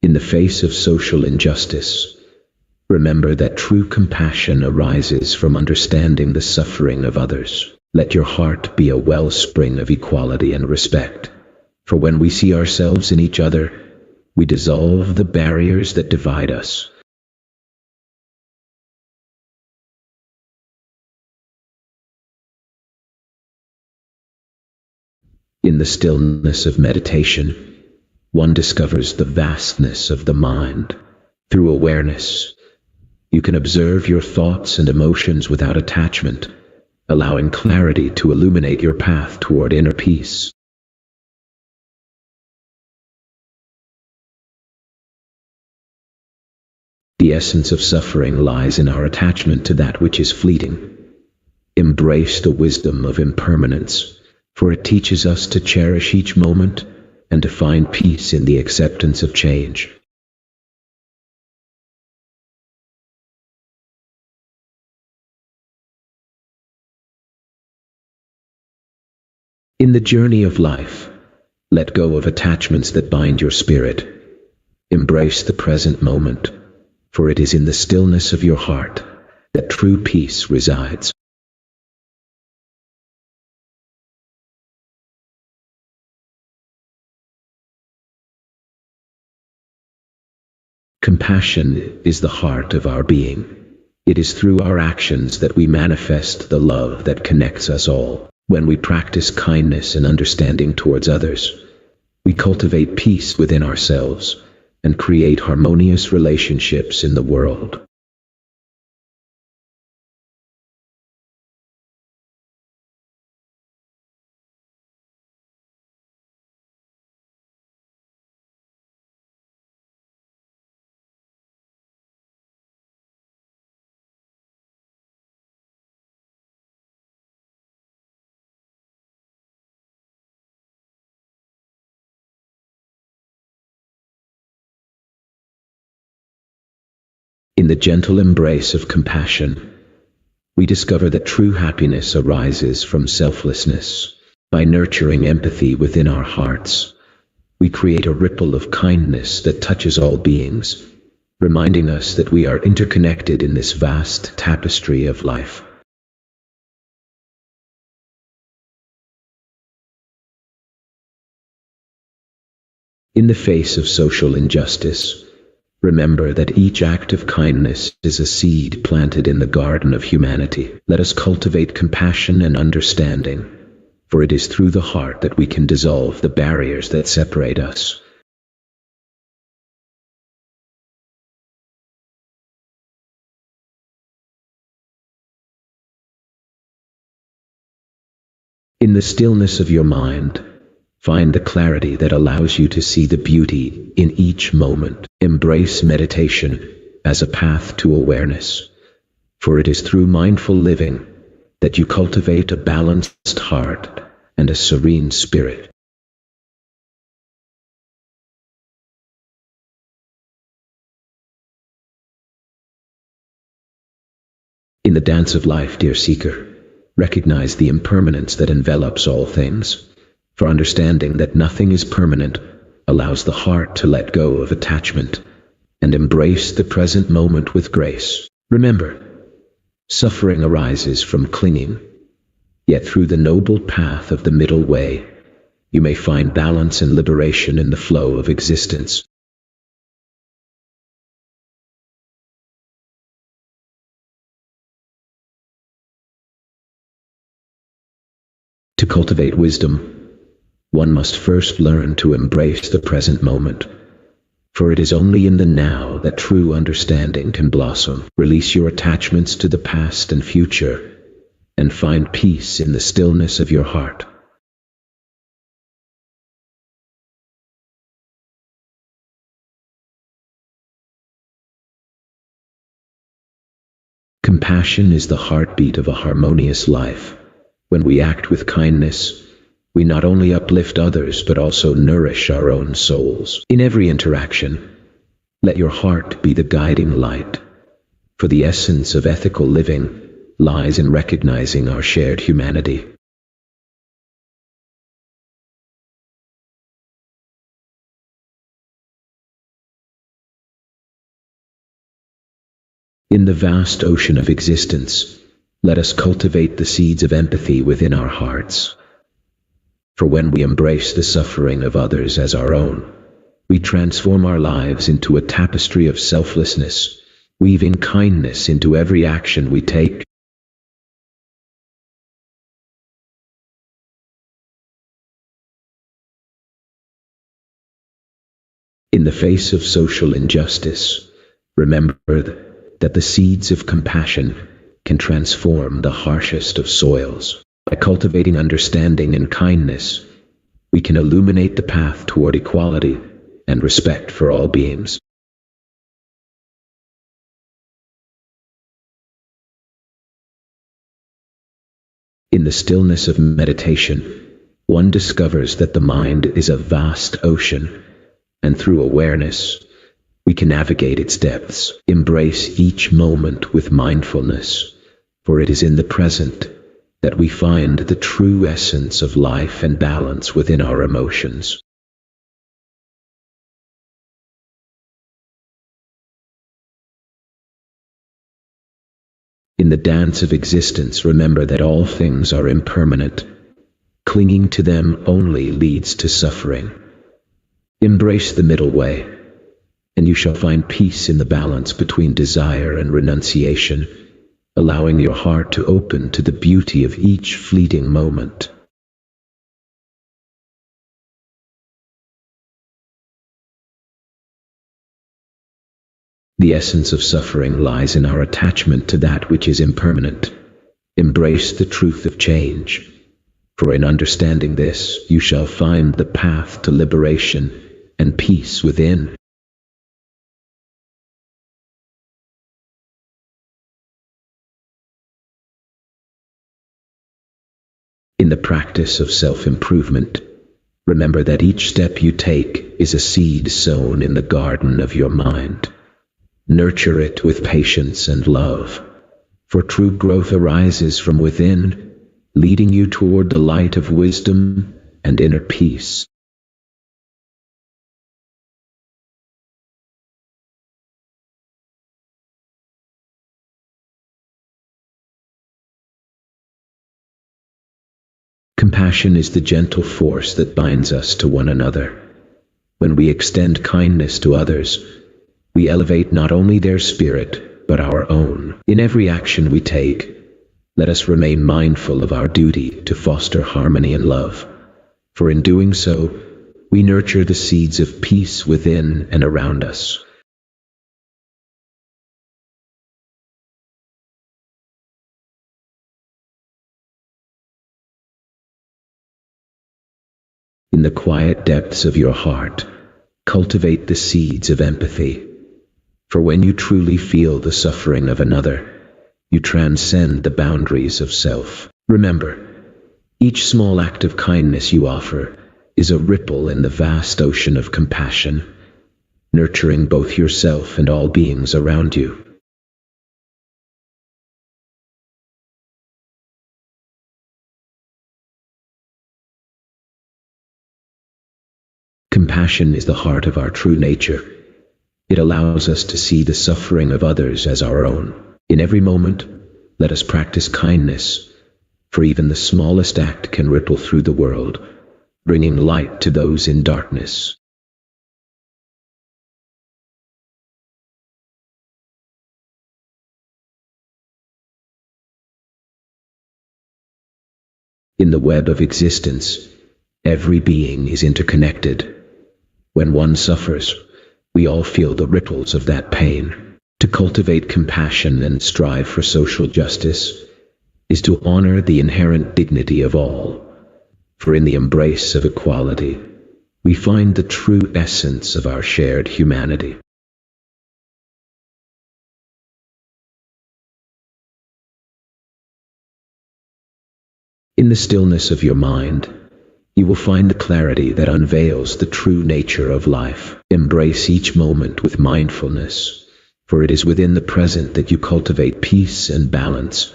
In the face of social injustice, remember that true compassion arises from understanding the suffering of others. Let your heart be a wellspring of equality and respect, for when we see ourselves in each other, we dissolve the barriers that divide us. In the stillness of meditation, one discovers the vastness of the mind. Through awareness, you can observe your thoughts and emotions without attachment, allowing clarity to illuminate your path toward inner peace. The essence of suffering lies in our attachment to that which is fleeting. Embrace the wisdom of impermanence, for it teaches us to cherish each moment and to find peace in the acceptance of change. In the journey of life, let go of attachments that bind your spirit. Embrace the present moment, for it is in the stillness of your heart that true peace resides. Compassion is the heart of our being. It is through our actions that we manifest the love that connects us all. When we practice kindness and understanding towards others, we cultivate peace within ourselves and create harmonious relationships in the world. In the gentle embrace of compassion, we discover that true happiness arises from selflessness. By nurturing empathy within our hearts, we create a ripple of kindness that touches all beings, reminding us that we are interconnected in this vast tapestry of life. In the face of social injustice, remember that each act of kindness is a seed planted in the garden of humanity. Let us cultivate compassion and understanding, for it is through the heart that we can dissolve the barriers that separate us. In the stillness of your mind, find the clarity that allows you to see the beauty in each moment. Embrace meditation as a path to awareness, for it is through mindful living that you cultivate a balanced heart and a serene spirit. In the dance of life, dear seeker, recognize the impermanence that envelops all things, for understanding that nothing is permanent allows the heart to let go of attachment and embrace the present moment with grace. Remember, suffering arises from clinging, yet through the noble path of the middle way, you may find balance and liberation in the flow of existence. To cultivate wisdom, one must first learn to embrace the present moment, for it is only in the now that true understanding can blossom. Release your attachments to the past and future, and find peace in the stillness of your heart. Compassion is the heartbeat of a harmonious life. When we act with kindness, we not only uplift others but also nourish our own souls. In every interaction, let your heart be the guiding light, for the essence of ethical living lies in recognizing our shared humanity. In the vast ocean of existence, let us cultivate the seeds of empathy within our hearts. For when we embrace the suffering of others as our own, we transform our lives into a tapestry of selflessness, weaving kindness into every action we take. In the face of social injustice, remember that the seeds of compassion can transform the harshest of soils. By cultivating understanding and kindness, we can illuminate the path toward equality and respect for all beings. In the stillness of meditation, one discovers that the mind is a vast ocean, and through awareness, we can navigate its depths. Embrace each moment with mindfulness, for it is in the present that we find the true essence of life and balance within our emotions. In the dance of existence, remember that all things are impermanent. Clinging to them only leads to suffering. Embrace the middle way, and you shall find peace in the balance between desire and renunciation, allowing your heart to open to the beauty of each fleeting moment. The essence of suffering lies in our attachment to that which is impermanent. Embrace the truth of change, for in understanding this, you shall find the path to liberation and peace within. In the practice of self-improvement, remember that each step you take is a seed sown in the garden of your mind. Nurture it with patience and love, for true growth arises from within, leading you toward the light of wisdom and inner peace. Compassion is the gentle force that binds us to one another. When we extend kindness to others, we elevate not only their spirit, but our own. In every action we take, let us remain mindful of our duty to foster harmony and love, for in doing so, we nurture the seeds of peace within and around us. In the quiet depths of your heart, cultivate the seeds of empathy, for when you truly feel the suffering of another, you transcend the boundaries of self. Remember, each small act of kindness you offer is a ripple in the vast ocean of compassion, nurturing both yourself and all beings around you. Compassion is the heart of our true nature. It allows us to see the suffering of others as our own. In every moment, let us practice kindness, for even the smallest act can ripple through the world, bringing light to those in darkness. In the web of existence, every being is interconnected. When one suffers, we all feel the ripples of that pain. To cultivate compassion and strive for social justice is to honor the inherent dignity of all, for in the embrace of equality, we find the true essence of our shared humanity. In the stillness of your mind, you will find the clarity that unveils the true nature of life. Embrace each moment with mindfulness, for it is within the present that you cultivate peace and balance,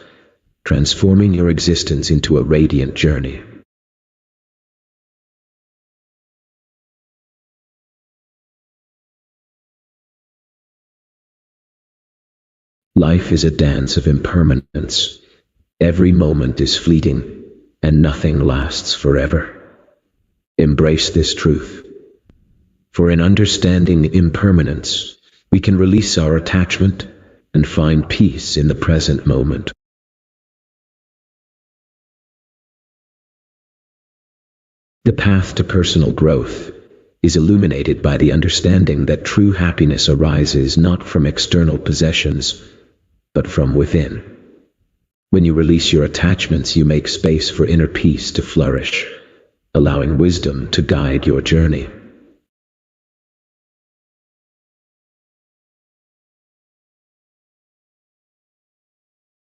transforming your existence into a radiant journey. Life is a dance of impermanence. Every moment is fleeting, and nothing lasts forever. Embrace this truth, for in understanding impermanence, we can release our attachment and find peace in the present moment. The path to personal growth is illuminated by the understanding that true happiness arises not from external possessions, but from within. When you release your attachments, you make space for inner peace to flourish, allowing wisdom to guide your journey.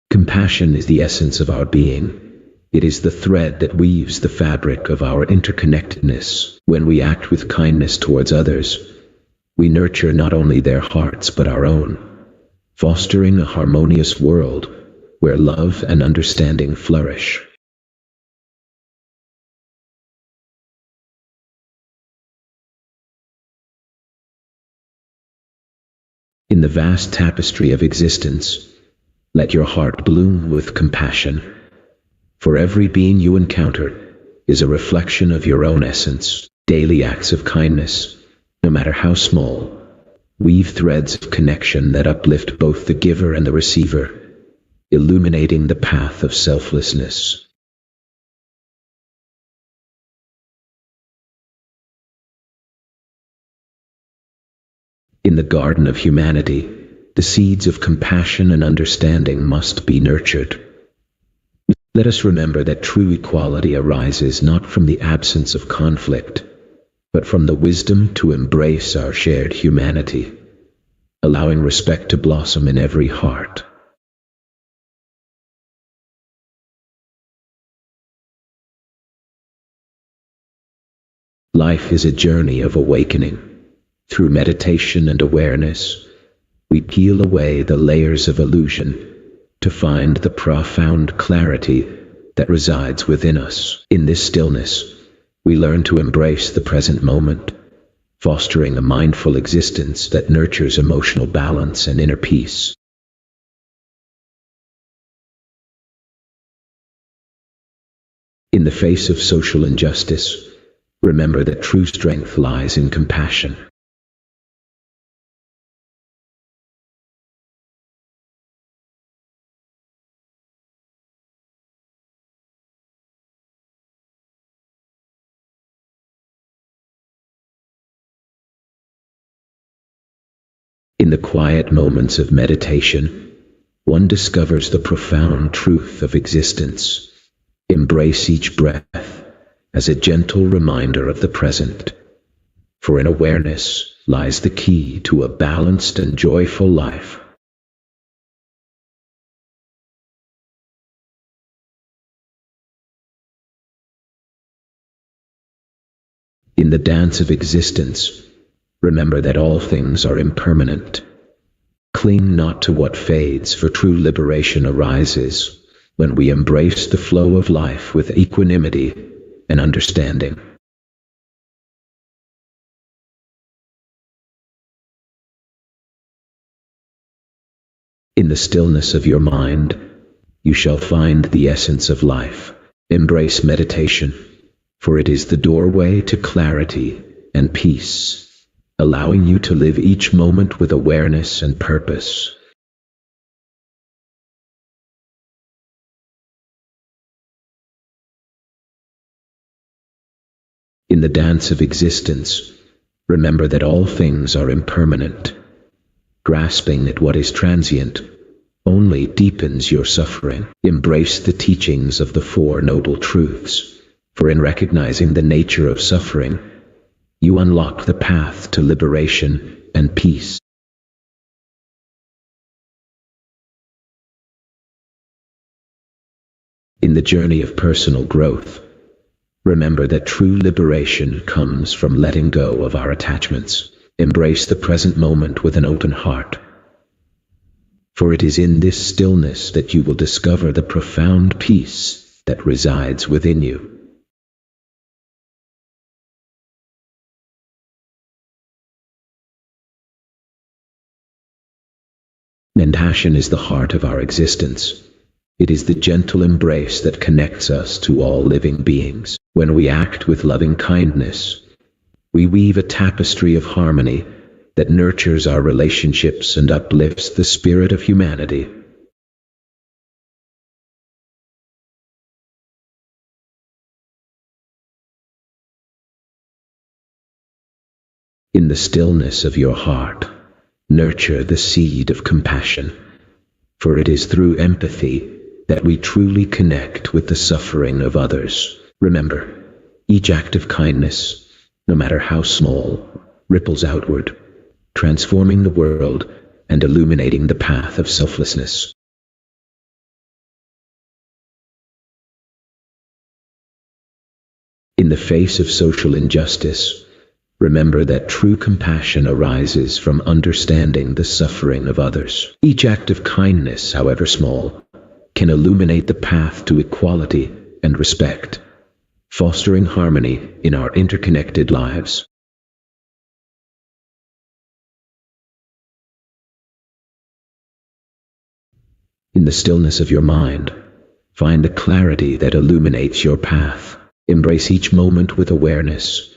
Compassion is the essence of our being. It is the thread that weaves the fabric of our interconnectedness. When we act with kindness towards others, we nurture not only their hearts but our own, fostering a harmonious world where love and understanding flourish. In the vast tapestry of existence, let your heart bloom with compassion, for every being you encounter is a reflection of your own essence. Daily acts of kindness, no matter how small, weave threads of connection that uplift both the giver and the receiver, illuminating the path of selflessness. In the garden of humanity, the seeds of compassion and understanding must be nurtured. Let us remember that true equality arises not from the absence of conflict, but from the wisdom to embrace our shared humanity, allowing respect to blossom in every heart. Life is a journey of awakening. Through meditation and awareness, we peel away the layers of illusion to find the profound clarity that resides within us. In this stillness, we learn to embrace the present moment, fostering a mindful existence that nurtures emotional balance and inner peace. In the face of social injustice, remember that true strength lies in compassion. In the quiet moments of meditation, one discovers the profound truth of existence. Embrace each breath as a gentle reminder of the present, for in awareness lies the key to a balanced and joyful life. In the dance of existence, remember that all things are impermanent. Cling not to what fades, for true liberation arises when we embrace the flow of life with equanimity and understanding. In the stillness of your mind, you shall find the essence of life. Embrace meditation, for it is the doorway to clarity and peace, allowing you to live each moment with awareness and purpose. In the dance of existence, remember that all things are impermanent. Grasping at what is transient only deepens your suffering. Embrace the teachings of the Four Noble Truths, for in recognizing the nature of suffering, you unlock the path to liberation and peace. In the journey of personal growth, remember that true liberation comes from letting go of our attachments. Embrace the present moment with an open heart, for it is in this stillness that you will discover the profound peace that resides within you. Compassion is the heart of our existence. It is the gentle embrace that connects us to all living beings. When we act with loving kindness, we weave a tapestry of harmony that nurtures our relationships and uplifts the spirit of humanity. In the stillness of your heart, nurture the seed of compassion, for it is through empathy that we truly connect with the suffering of others. Remember, each act of kindness, no matter how small, ripples outward, transforming the world and illuminating the path of selflessness. In the face of social injustice, remember that true compassion arises from understanding the suffering of others. Each act of kindness, however small, can illuminate the path to equality and respect, fostering harmony in our interconnected lives. In the stillness of your mind, find the clarity that illuminates your path. Embrace each moment with awareness,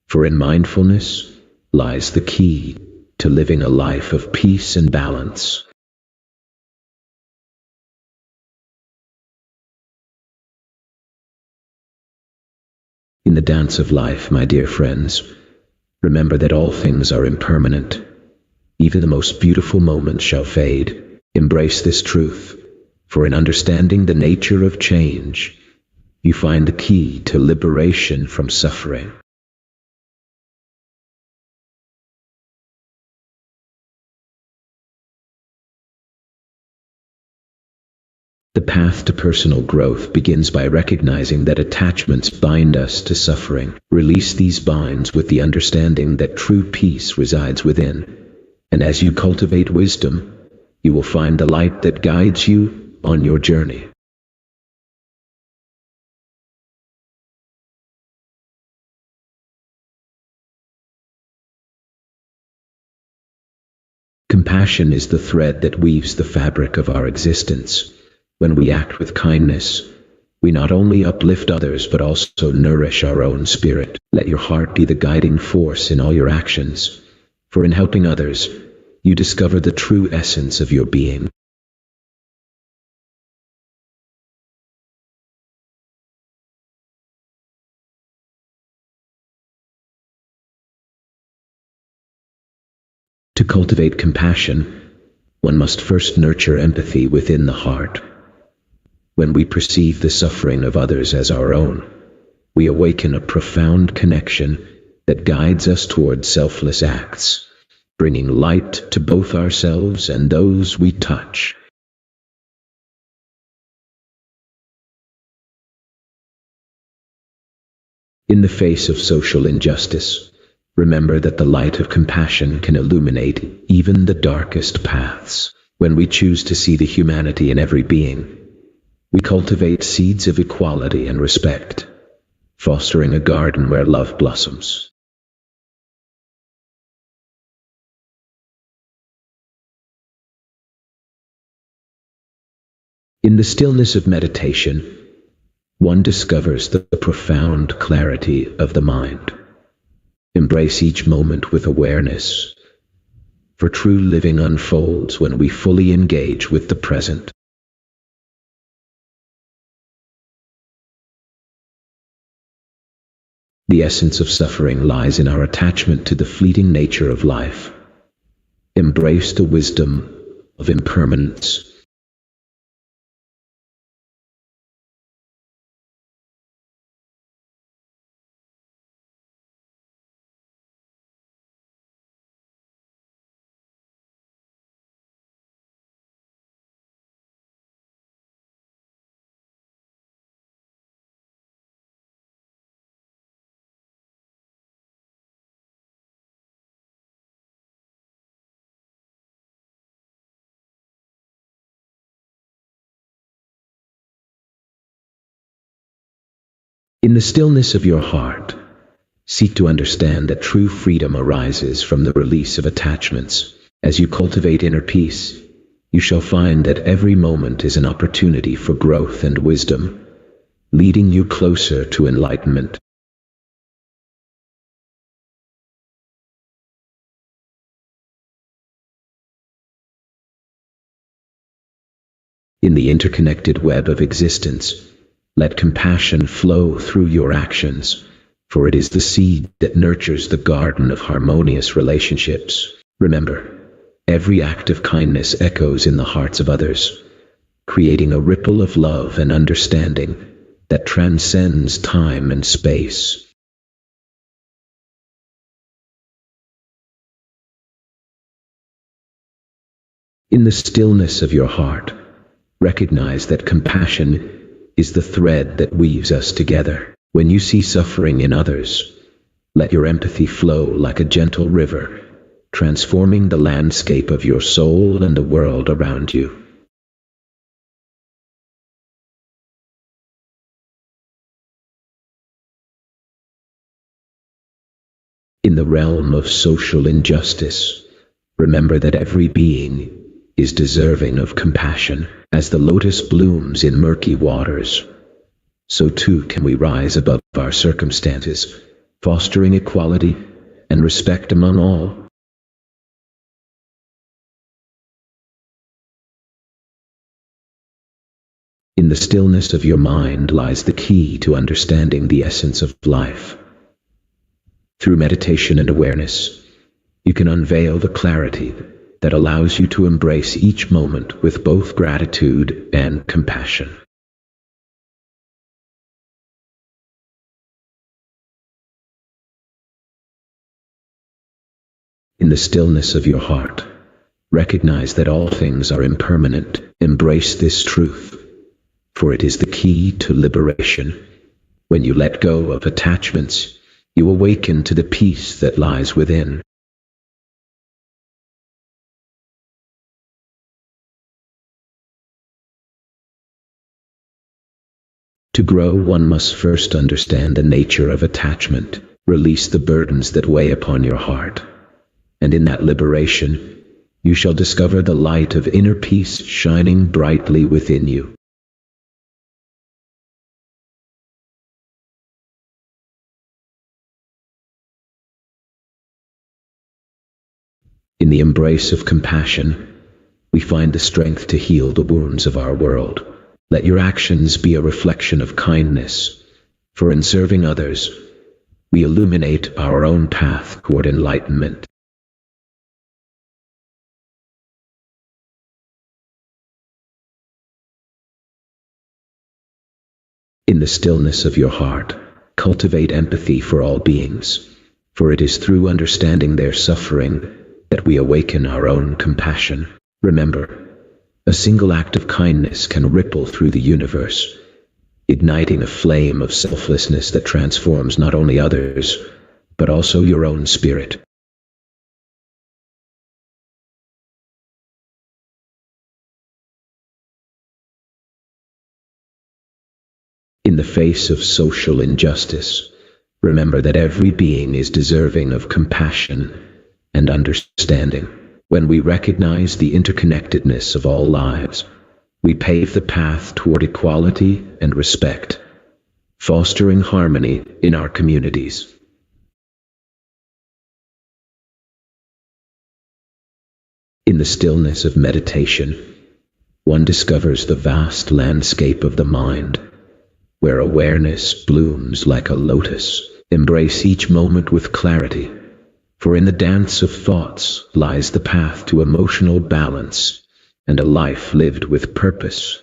for in mindfulness lies the key to living a life of peace and balance. In the dance of life, my dear friends, remember that all things are impermanent. Even the most beautiful moments shall fade. Embrace this truth, for in understanding the nature of change, you find the key to liberation from suffering. The path to personal growth begins by recognizing that attachments bind us to suffering. Release these binds with the understanding that true peace resides within, and as you cultivate wisdom, you will find the light that guides you on your journey. Compassion is the thread that weaves the fabric of our existence. When we act with kindness, we not only uplift others but also nourish our own spirit. Let your heart be the guiding force in all your actions, for in helping others, you discover the true essence of your being. To cultivate compassion, one must first nurture empathy within the heart. When we perceive the suffering of others as our own, we awaken a profound connection that guides us toward selfless acts, bringing light to both ourselves and those we touch. In the face of social injustice, remember that the light of compassion can illuminate even the darkest paths. When we choose to see the humanity in every being, we cultivate seeds of equality and respect, fostering a garden where love blossoms. In the stillness of meditation, one discovers the profound clarity of the mind. Embrace each moment with awareness, for true living unfolds when we fully engage with the present. The essence of suffering lies in our attachment to the fleeting nature of life. Embrace the wisdom of impermanence. In the stillness of your heart, seek to understand that true freedom arises from the release of attachments. As you cultivate inner peace, you shall find that every moment is an opportunity for growth and wisdom, leading you closer to enlightenment. In the interconnected web of existence, let compassion flow through your actions, for it is the seed that nurtures the garden of harmonious relationships. Remember, every act of kindness echoes in the hearts of others, creating a ripple of love and understanding that transcends time and space. In the stillness of your heart, recognize that compassion is the thread that weaves us together. When you see suffering in others, let your empathy flow like a gentle river, transforming the landscape of your soul and the world around you. In the realm of social injustice, remember that every being is deserving of compassion. As the lotus blooms in murky waters, so too can we rise above our circumstances, fostering equality and respect among all. In the stillness of your mind lies the key to understanding the essence of life. Through meditation and awareness, you can unveil the clarity that allows you to embrace each moment with both gratitude and compassion. In the stillness of your heart, recognize that all things are impermanent. Embrace this truth, for it is the key to liberation. When you let go of attachments, you awaken to the peace that lies within. To grow, one must first understand the nature of attachment. Release the burdens that weigh upon your heart, and in that liberation, you shall discover the light of inner peace shining brightly within you. In the embrace of compassion, we find the strength to heal the wounds of our world. Let your actions be a reflection of kindness, for in serving others, we illuminate our own path toward enlightenment. In the stillness of your heart, cultivate empathy for all beings, for it is through understanding their suffering that we awaken our own compassion. Remember, a single act of kindness can ripple through the universe, igniting a flame of selflessness that transforms not only others, but also your own spirit. In the face of social injustice, remember that every being is deserving of compassion and understanding. When we recognize the interconnectedness of all lives, we pave the path toward equality and respect, fostering harmony in our communities. In the stillness of meditation, one discovers the vast landscape of the mind, where awareness blooms like a lotus. Embrace each moment with clarity, for in the dance of thoughts lies the path to emotional balance and a life lived with purpose.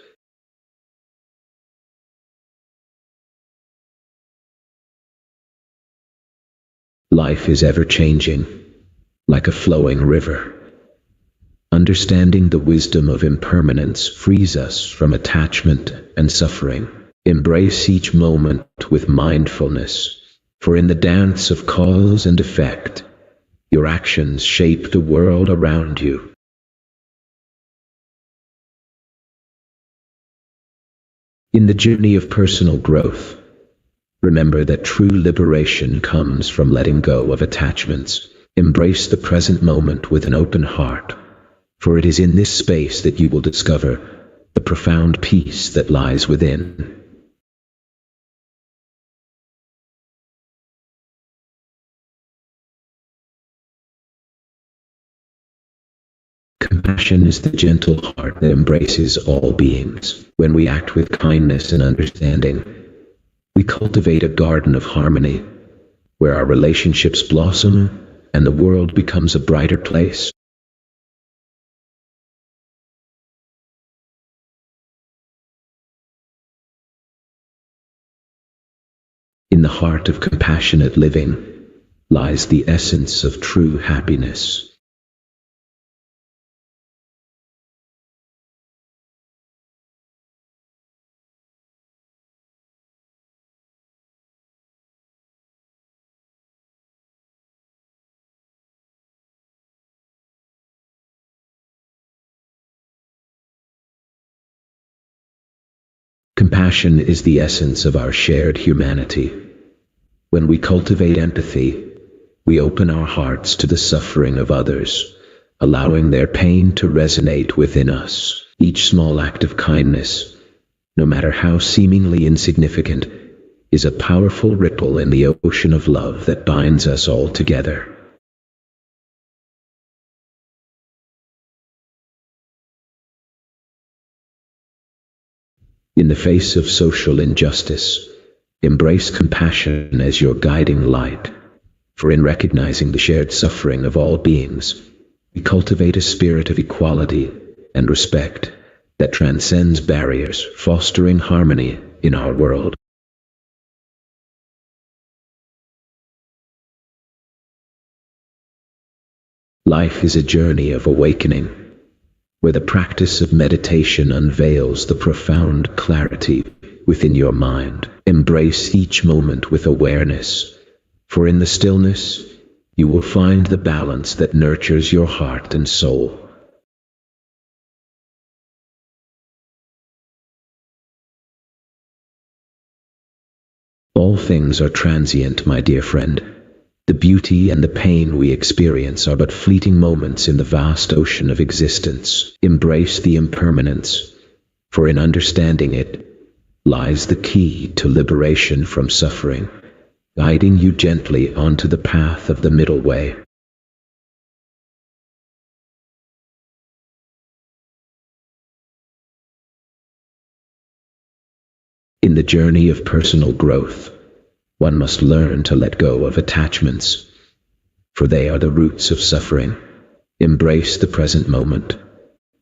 Life is ever-changing, like a flowing river. Understanding the wisdom of impermanence frees us from attachment and suffering. Embrace each moment with mindfulness, for in the dance of cause and effect, your actions shape the world around you. In the journey of personal growth, remember that true liberation comes from letting go of attachments. Embrace the present moment with an open heart, for it is in this space that you will discover the profound peace that lies within. Compassion is the gentle heart that embraces all beings. When we act with kindness and understanding, we cultivate a garden of harmony, where our relationships blossom and the world becomes a brighter place. In the heart of compassionate living lies the essence of true happiness. Compassion is the essence of our shared humanity. When we cultivate empathy, we open our hearts to the suffering of others, allowing their pain to resonate within us. Each small act of kindness, no matter how seemingly insignificant, is a powerful ripple in the ocean of love that binds us all together. In the face of social injustice, embrace compassion as your guiding light, for in recognizing the shared suffering of all beings, we cultivate a spirit of equality and respect that transcends barriers, fostering harmony in our world. Life is a journey of awakening, where the practice of meditation unveils the profound clarity within your mind. Embrace each moment with awareness, for in the stillness, you will find the balance that nurtures your heart and soul. All things are transient, my dear friend. The beauty and the pain we experience are but fleeting moments in the vast ocean of existence. Embrace the impermanence, for in understanding it lies the key to liberation from suffering, guiding you gently onto the path of the middle way. In the journey of personal growth, one must learn to let go of attachments, for they are the roots of suffering. Embrace the present moment,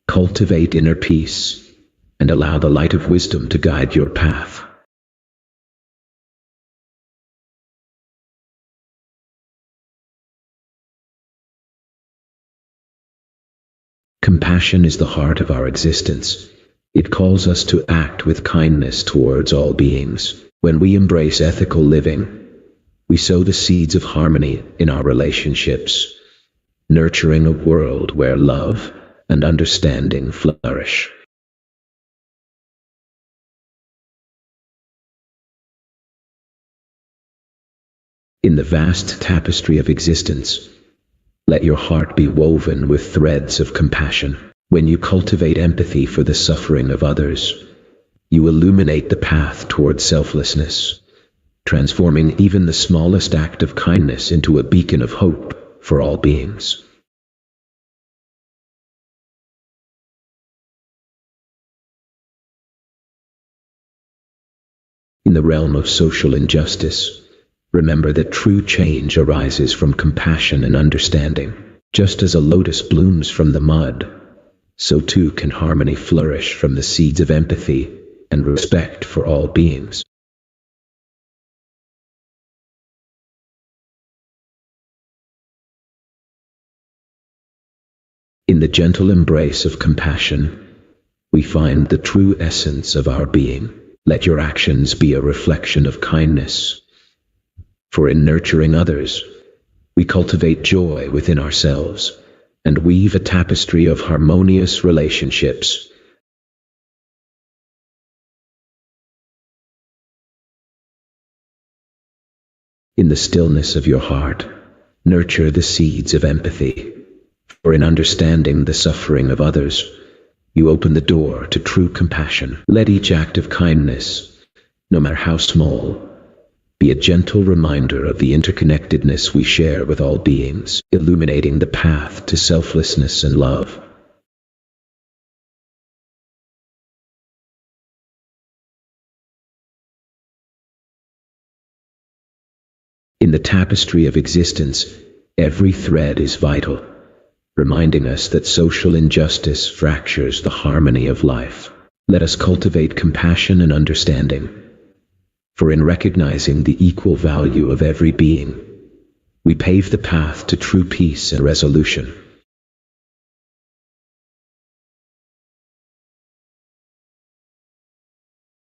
cultivate inner peace, and allow the light of wisdom to guide your path. Compassion is the heart of our existence. It calls us to act with kindness towards all beings. When we embrace ethical living, we sow the seeds of harmony in our relationships, nurturing a world where love and understanding flourish. In the vast tapestry of existence, let your heart be woven with threads of compassion. When you cultivate empathy for the suffering of others, you illuminate the path toward selflessness, transforming even the smallest act of kindness into a beacon of hope for all beings. In the realm of social injustice, remember that true change arises from compassion and understanding. Just as a lotus blooms from the mud, so too can harmony flourish from the seeds of empathy and respect for all beings. In the gentle embrace of compassion, we find the true essence of our being. Let your actions be a reflection of kindness, for in nurturing others, we cultivate joy within ourselves and weave a tapestry of harmonious relationships. In the stillness of your heart, nurture the seeds of empathy, for in understanding the suffering of others, you open the door to true compassion. Let each act of kindness, no matter how small, be a gentle reminder of the interconnectedness we share with all beings, illuminating the path to selflessness and love. In the tapestry of existence, every thread is vital, reminding us that social injustice fractures the harmony of life. Let us cultivate compassion and understanding, for in recognizing the equal value of every being, we pave the path to true peace and resolution.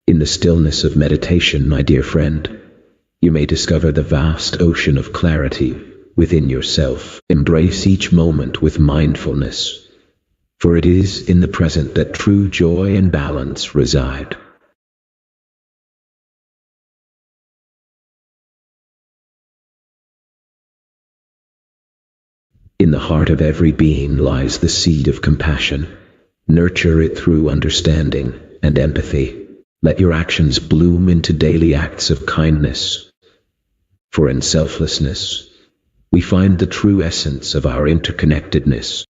In the stillness of meditation, my dear friend, you may discover the vast ocean of clarity within yourself. Embrace each moment with mindfulness, for it is in the present that true joy and balance reside. In the heart of every being lies the seed of compassion. Nurture it through understanding and empathy. Let your actions bloom into daily acts of kindness, for in selflessness, we find the true essence of our interconnectedness.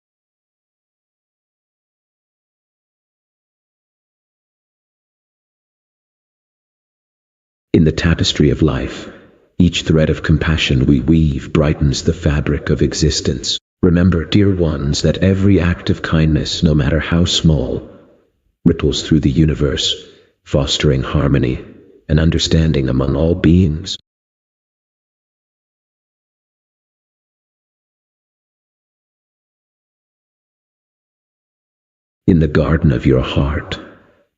In the tapestry of life, each thread of compassion we weave brightens the fabric of existence. Remember, dear ones, that every act of kindness, no matter how small, ripples through the universe, fostering harmony and understanding among all beings. In the garden of your heart,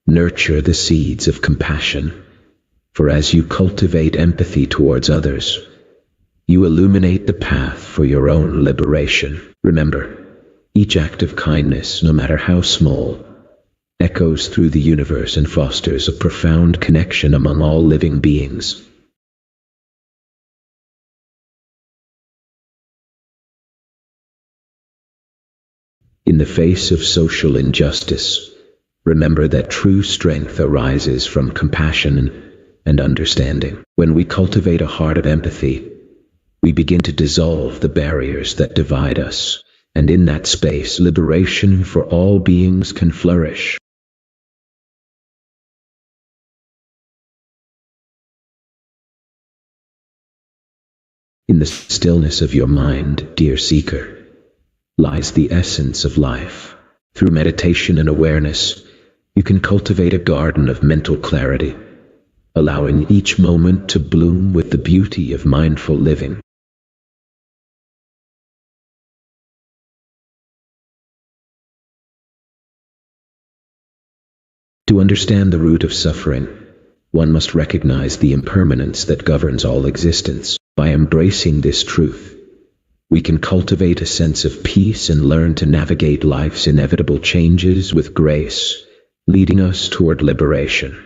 nurture the seeds of compassion, for as you cultivate empathy towards others, you illuminate the path for your own liberation. Remember, each act of kindness, no matter how small, echoes through the universe and fosters a profound connection among all living beings. In the face of social injustice, remember that true strength arises from compassion and understanding. When we cultivate a heart of empathy, we begin to dissolve the barriers that divide us, and in that space, liberation for all beings can flourish. In the stillness of your mind, dear seeker, lies the essence of life. Through meditation and awareness, you can cultivate a garden of mental clarity, allowing each moment to bloom with the beauty of mindful living. To understand the root of suffering, one must recognize the impermanence that governs all existence. By embracing this truth, we can cultivate a sense of peace and learn to navigate life's inevitable changes with grace, leading us toward liberation.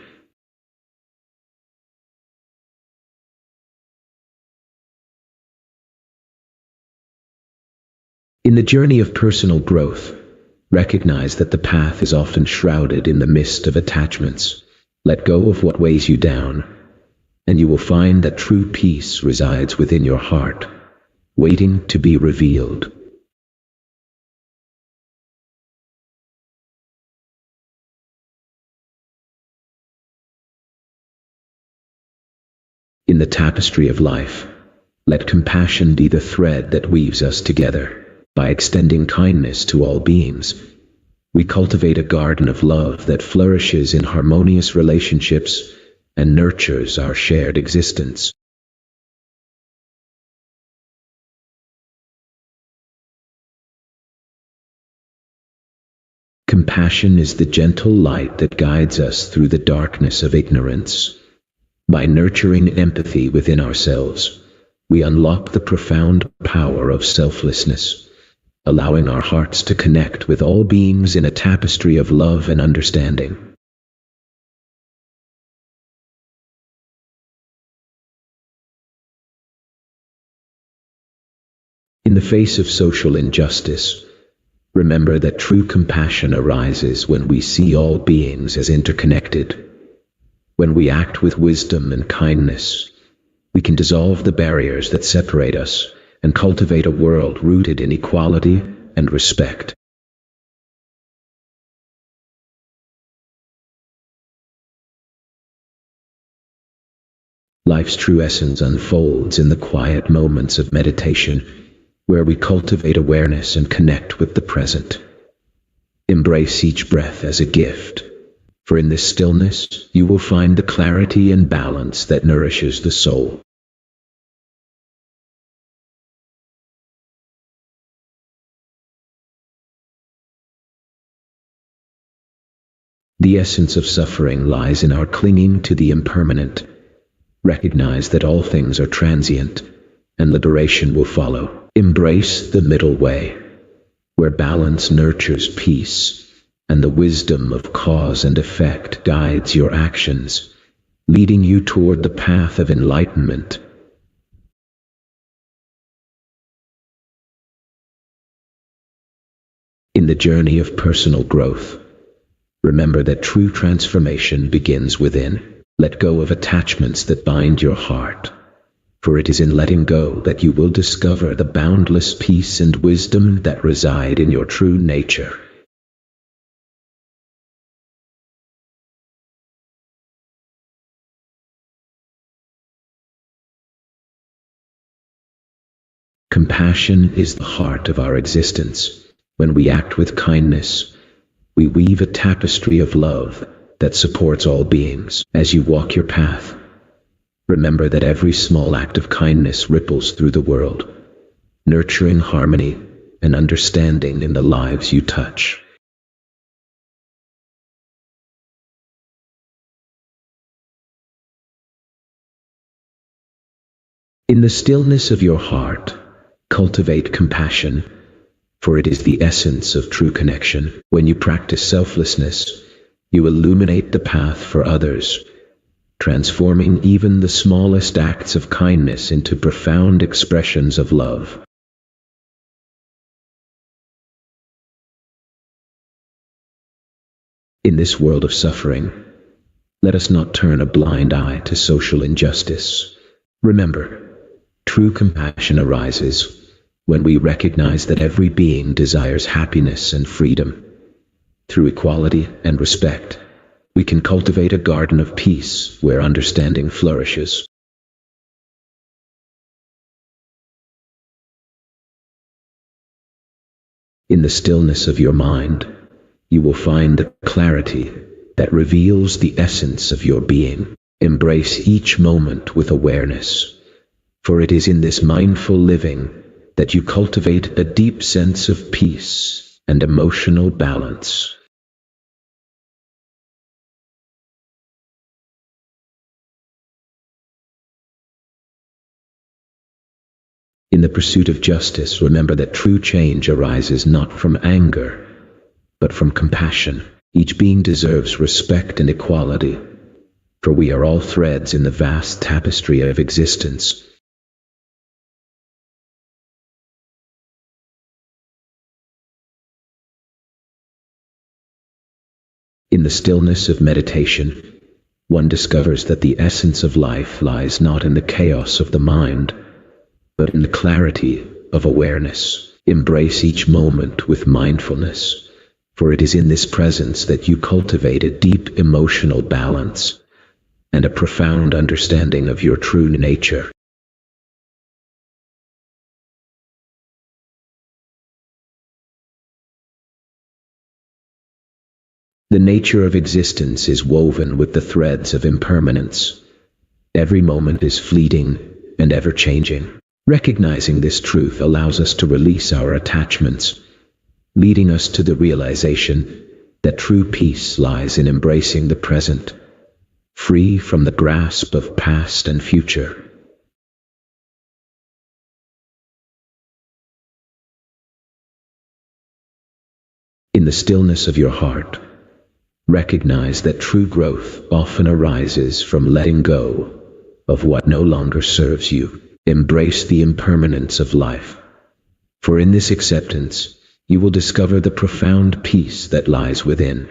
In the journey of personal growth, recognize that the path is often shrouded in the mist of attachments. Let go of what weighs you down, and you will find that true peace resides within your heart, waiting to be revealed. In the tapestry of life, let compassion be the thread that weaves us together. By extending kindness to all beings, we cultivate a garden of love that flourishes in harmonious relationships and nurtures our shared existence. Compassion is the gentle light that guides us through the darkness of ignorance. By nurturing empathy within ourselves, we unlock the profound power of selflessness, allowing our hearts to connect with all beings in a tapestry of love and understanding. In the face of social injustice, remember that true compassion arises when we see all beings as interconnected. When we act with wisdom and kindness, we can dissolve the barriers that separate us and cultivate a world rooted in equality and respect. Life's true essence unfolds in the quiet moments of meditation, where we cultivate awareness and connect with the present. Embrace each breath as a gift, for in this stillness you will find the clarity and balance that nourishes the soul. The essence of suffering lies in our clinging to the impermanent. Recognize that all things are transient, and liberation will follow. Embrace the middle way, where balance nurtures peace, and the wisdom of cause and effect guides your actions, leading you toward the path of enlightenment. In the journey of personal growth, remember that true transformation begins within. Let go of attachments that bind your heart, for it is in letting go that you will discover the boundless peace and wisdom that reside in your true nature. Compassion is the heart of our existence. When we act with kindness, we weave a tapestry of love that supports all beings. As you walk your path, remember that every small act of kindness ripples through the world, nurturing harmony and understanding in the lives you touch. In the stillness of your heart, cultivate compassion, for it is the essence of true connection. When you practice selflessness, you illuminate the path for others, transforming even the smallest acts of kindness into profound expressions of love. In this world of suffering, let us not turn a blind eye to social injustice. Remember, true compassion arises when we recognize that every being desires happiness and freedom. Through equality and respect, we can cultivate a garden of peace where understanding flourishes. In the stillness of your mind, you will find the clarity that reveals the essence of your being. Embrace each moment with awareness, for it is in this mindful living that you cultivate a deep sense of peace and emotional balance. In the pursuit of justice, remember that true change arises not from anger, but from compassion. Each being deserves respect and equality, for we are all threads in the vast tapestry of existence. In the stillness of meditation, one discovers that the essence of life lies not in the chaos of the mind, but in the clarity of awareness. Embrace each moment with mindfulness, for it is in this presence that you cultivate a deep emotional balance and a profound understanding of your true nature. The nature of existence is woven with the threads of impermanence. Every moment is fleeting and ever-changing. Recognizing this truth allows us to release our attachments, leading us to the realization that true peace lies in embracing the present, free from the grasp of past and future. In the stillness of your heart, recognize that true growth often arises from letting go of what no longer serves you. Embrace the impermanence of life, for in this acceptance, you will discover the profound peace that lies within.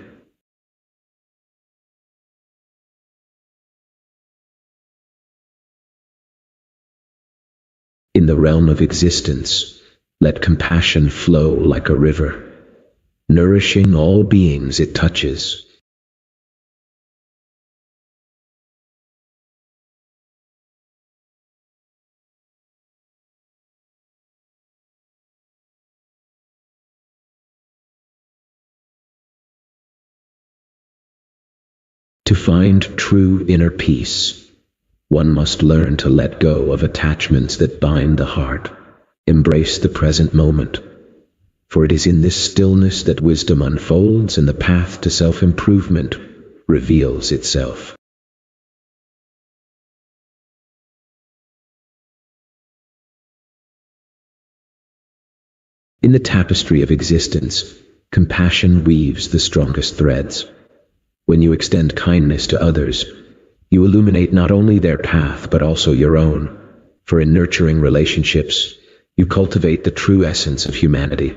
In the realm of existence, let compassion flow like a river, nourishing all beings it touches. To find true inner peace, one must learn to let go of attachments that bind the heart. Embrace the present moment, for it is in this stillness that wisdom unfolds and the path to self-improvement reveals itself. In the tapestry of existence, compassion weaves the strongest threads. When you extend kindness to others, you illuminate not only their path but also your own, for in nurturing relationships, you cultivate the true essence of humanity.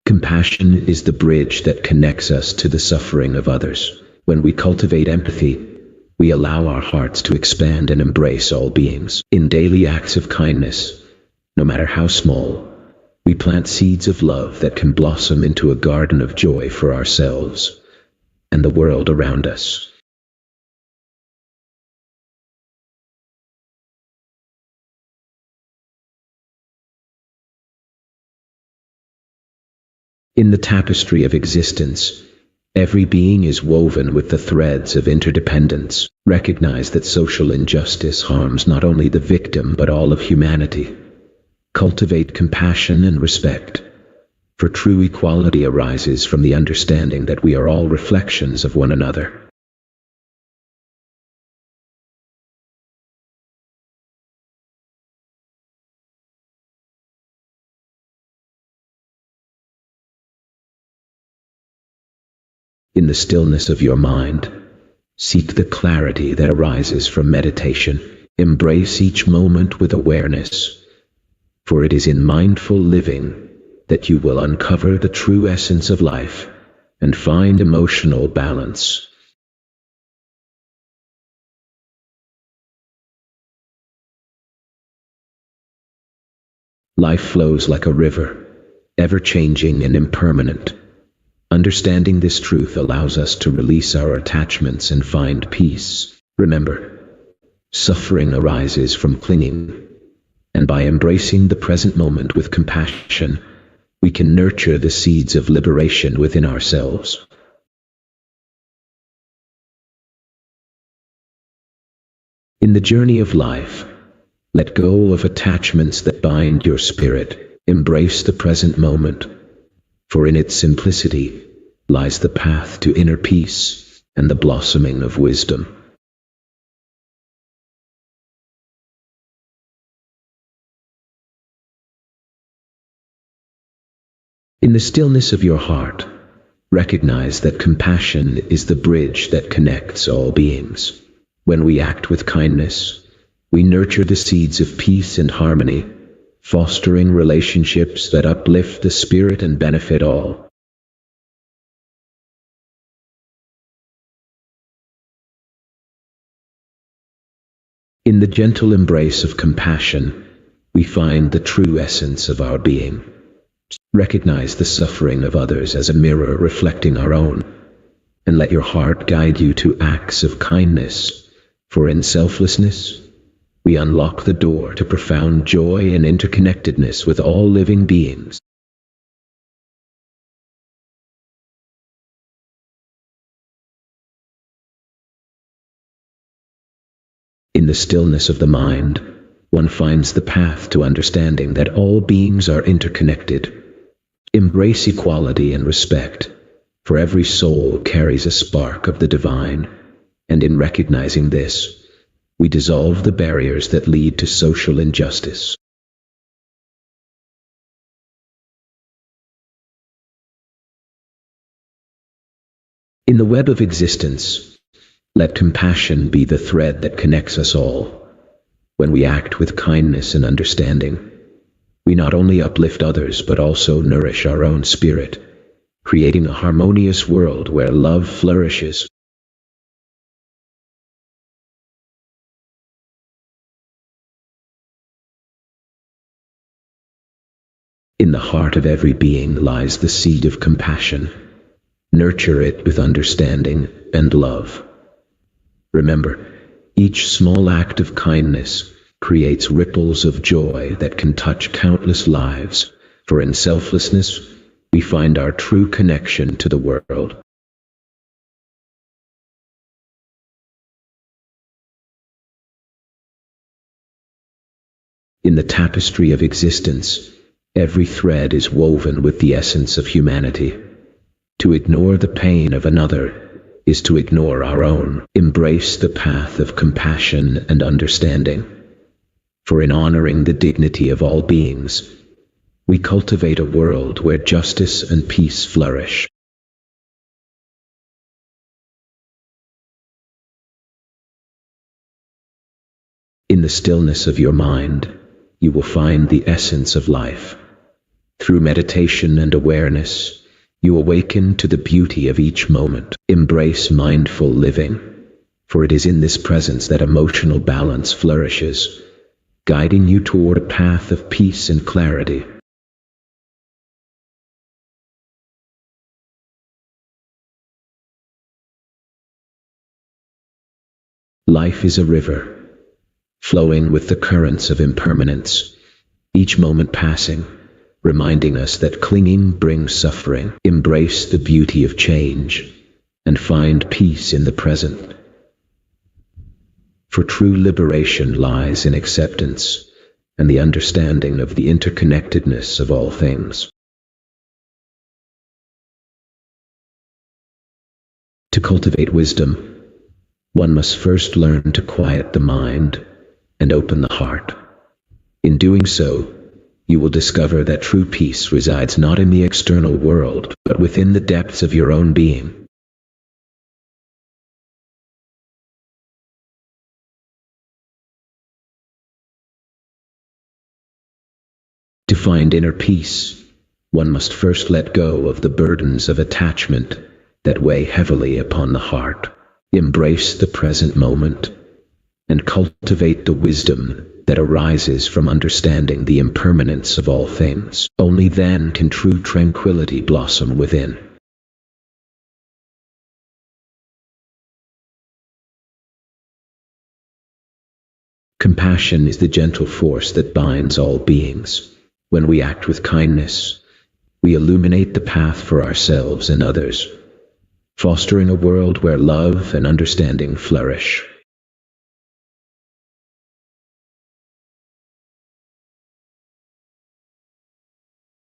Compassion is the bridge that connects us to the suffering of others. When we cultivate empathy, we allow our hearts to expand and embrace all beings. In daily acts of kindness, no matter how small, we plant seeds of love that can blossom into a garden of joy for ourselves and the world around us. In the tapestry of existence, every being is woven with the threads of interdependence. Recognize that social injustice harms not only the victim but all of humanity. Cultivate compassion and respect, for true equality arises from the understanding that we are all reflections of one another. In the stillness of your mind, seek the clarity that arises from meditation. Embrace each moment with awareness, for it is in mindful living that you will uncover the true essence of life and find emotional balance. Life flows like a river, ever-changing and impermanent. Understanding this truth allows us to release our attachments and find peace. Remember, suffering arises from clinging, and by embracing the present moment with compassion, we can nurture the seeds of liberation within ourselves. In the journey of life, let go of attachments that bind your spirit. Embrace the present moment, for in its simplicity, lies the path to inner peace and the blossoming of wisdom. In the stillness of your heart, recognize that compassion is the bridge that connects all beings. When we act with kindness, we nurture the seeds of peace and harmony, fostering relationships that uplift the spirit and benefit all. In the gentle embrace of compassion, we find the true essence of our being. Recognize the suffering of others as a mirror reflecting our own, and let your heart guide you to acts of kindness, for in selflessness, we unlock the door to profound joy and interconnectedness with all living beings. In the stillness of the mind, one finds the path to understanding that all beings are interconnected. Embrace equality and respect, for every soul carries a spark of the divine, and in recognizing this, we dissolve the barriers that lead to social injustice. In the web of existence, let compassion be the thread that connects us all. When we act with kindness and understanding, we not only uplift others but also nourish our own spirit, creating a harmonious world where love flourishes. In the heart of every being lies the seed of compassion. Nurture it with understanding and love. Remember, each small act of kindness creates ripples of joy that can touch countless lives, for in selflessness, we find our true connection to the world. In the tapestry of existence, every thread is woven with the essence of humanity. To ignore the pain of another is to ignore our own. Embrace the path of compassion and understanding. For in honoring the dignity of all beings, we cultivate a world where justice and peace flourish. In the stillness of your mind, you will find the essence of life. Through meditation and awareness, you awaken to the beauty of each moment. Embrace mindful living, for it is in this presence that emotional balance flourishes, guiding you toward a path of peace and clarity. Life is a river, flowing with the currents of impermanence, each moment passing, reminding us that clinging brings suffering. Embrace the beauty of change and find peace in the present. For true liberation lies in acceptance and the understanding of the interconnectedness of all things. To cultivate wisdom, one must first learn to quiet the mind and open the heart. In doing so, you will discover that true peace resides not in the external world, but within the depths of your own being. To find inner peace, one must first let go of the burdens of attachment that weigh heavily upon the heart. Embrace the present moment and cultivate the wisdom that arises from understanding the impermanence of all things. Only then can true tranquility blossom within. Compassion is the gentle force that binds all beings. When we act with kindness, we illuminate the path for ourselves and others, fostering a world where love and understanding flourish.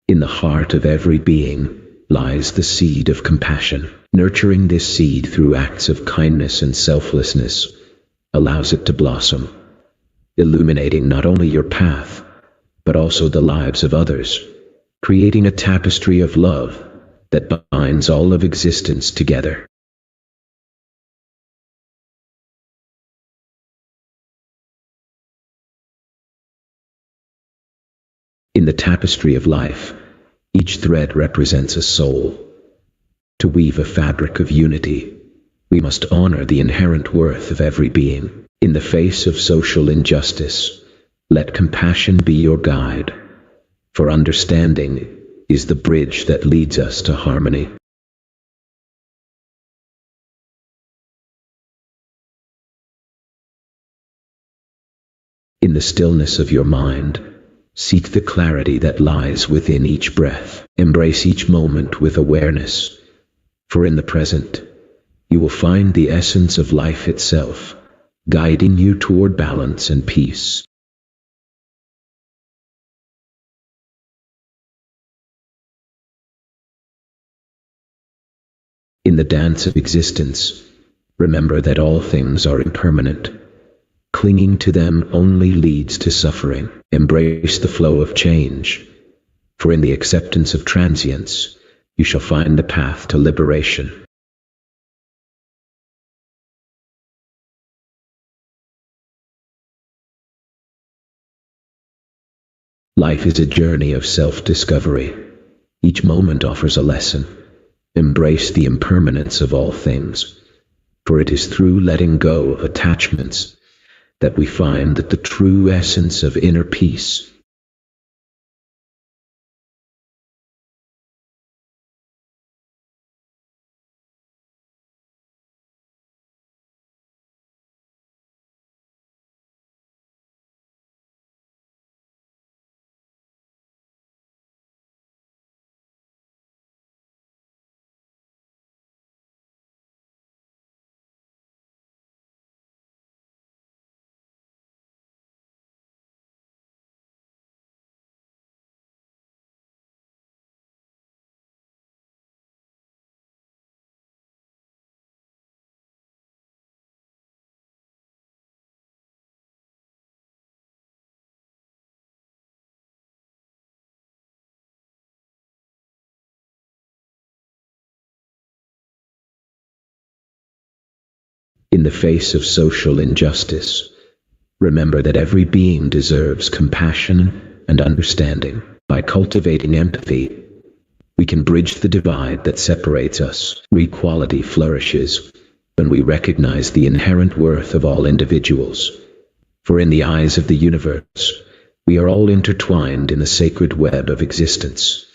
In the heart of every being lies the seed of compassion. Nurturing this seed through acts of kindness and selflessness allows it to blossom, illuminating not only your path, but also the lives of others, creating a tapestry of love that binds all of existence together. In the tapestry of life, each thread represents a soul. To weave a fabric of unity, we must honor the inherent worth of every being. In the face of social injustice, let compassion be your guide, for understanding is the bridge that leads us to harmony. In the stillness of your mind, seek the clarity that lies within each breath. Embrace each moment with awareness, for in the present, you will find the essence of life itself, guiding you toward balance and peace. In the dance of existence, remember that all things are impermanent. Clinging to them only leads to suffering. Embrace the flow of change, for in the acceptance of transience, you shall find the path to liberation. Life is a journey of self-discovery. Each moment offers a lesson. Embrace the impermanence of all things, for it is through letting go of attachments that we find that the true essence of inner peace. In the face of social injustice, remember that every being deserves compassion and understanding. By cultivating empathy, we can bridge the divide that separates us. Equality flourishes when we recognize the inherent worth of all individuals. For in the eyes of the universe, we are all intertwined in the sacred web of existence.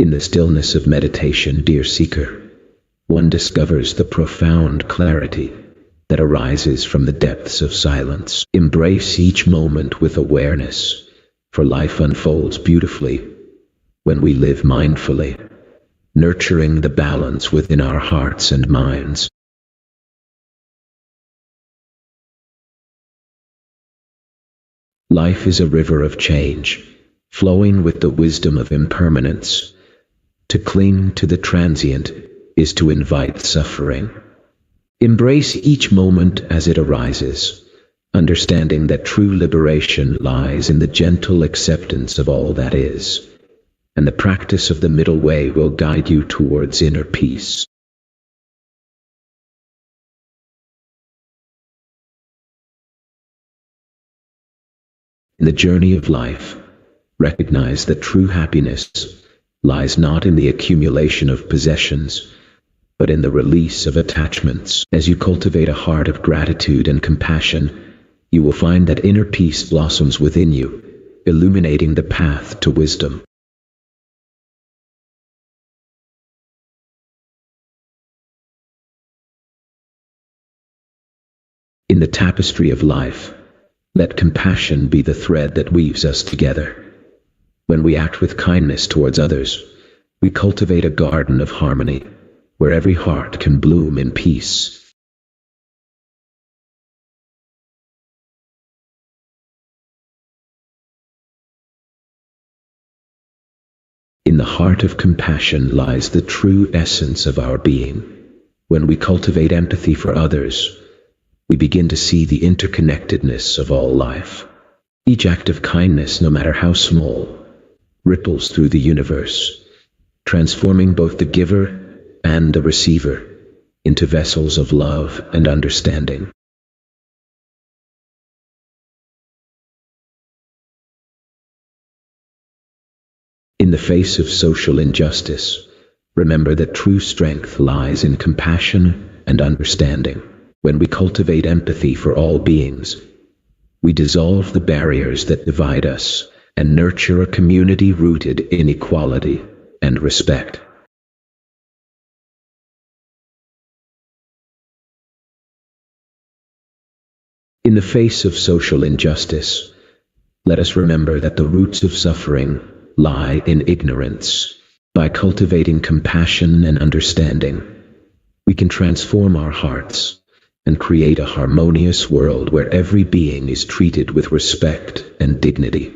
In the stillness of meditation, dear seeker, one discovers the profound clarity that arises from the depths of silence. Embrace each moment with awareness, for life unfolds beautifully when we live mindfully, nurturing the balance within our hearts and minds. Life is a river of change, flowing with the wisdom of impermanence. To cling to the transient is to invite suffering. Embrace each moment as it arises, understanding that true liberation lies in the gentle acceptance of all that is, and the practice of the middle way will guide you towards inner peace. In the journey of life, recognize that true happiness lies not in the accumulation of possessions, but in the release of attachments. As you cultivate a heart of gratitude and compassion, you will find that inner peace blossoms within you, illuminating the path to wisdom. In the tapestry of life, let compassion be the thread that weaves us together. When we act with kindness towards others, we cultivate a garden of harmony, where every heart can bloom in peace. the heart of compassion lies the true essence of our being. When we cultivate empathy for others, we begin to see the interconnectedness of all life. Each act of kindness, no matter how small, ripples through the universe, transforming both the giver and the receiver into vessels of love and understanding. In the face of social injustice, remember that true strength lies in compassion and understanding. When we cultivate empathy for all beings, we dissolve the barriers that divide us and nurture a community rooted in equality and respect. In the face of social injustice, let us remember that the roots of suffering lie in ignorance. By cultivating compassion and understanding, we can transform our hearts and create a harmonious world where every being is treated with respect and dignity.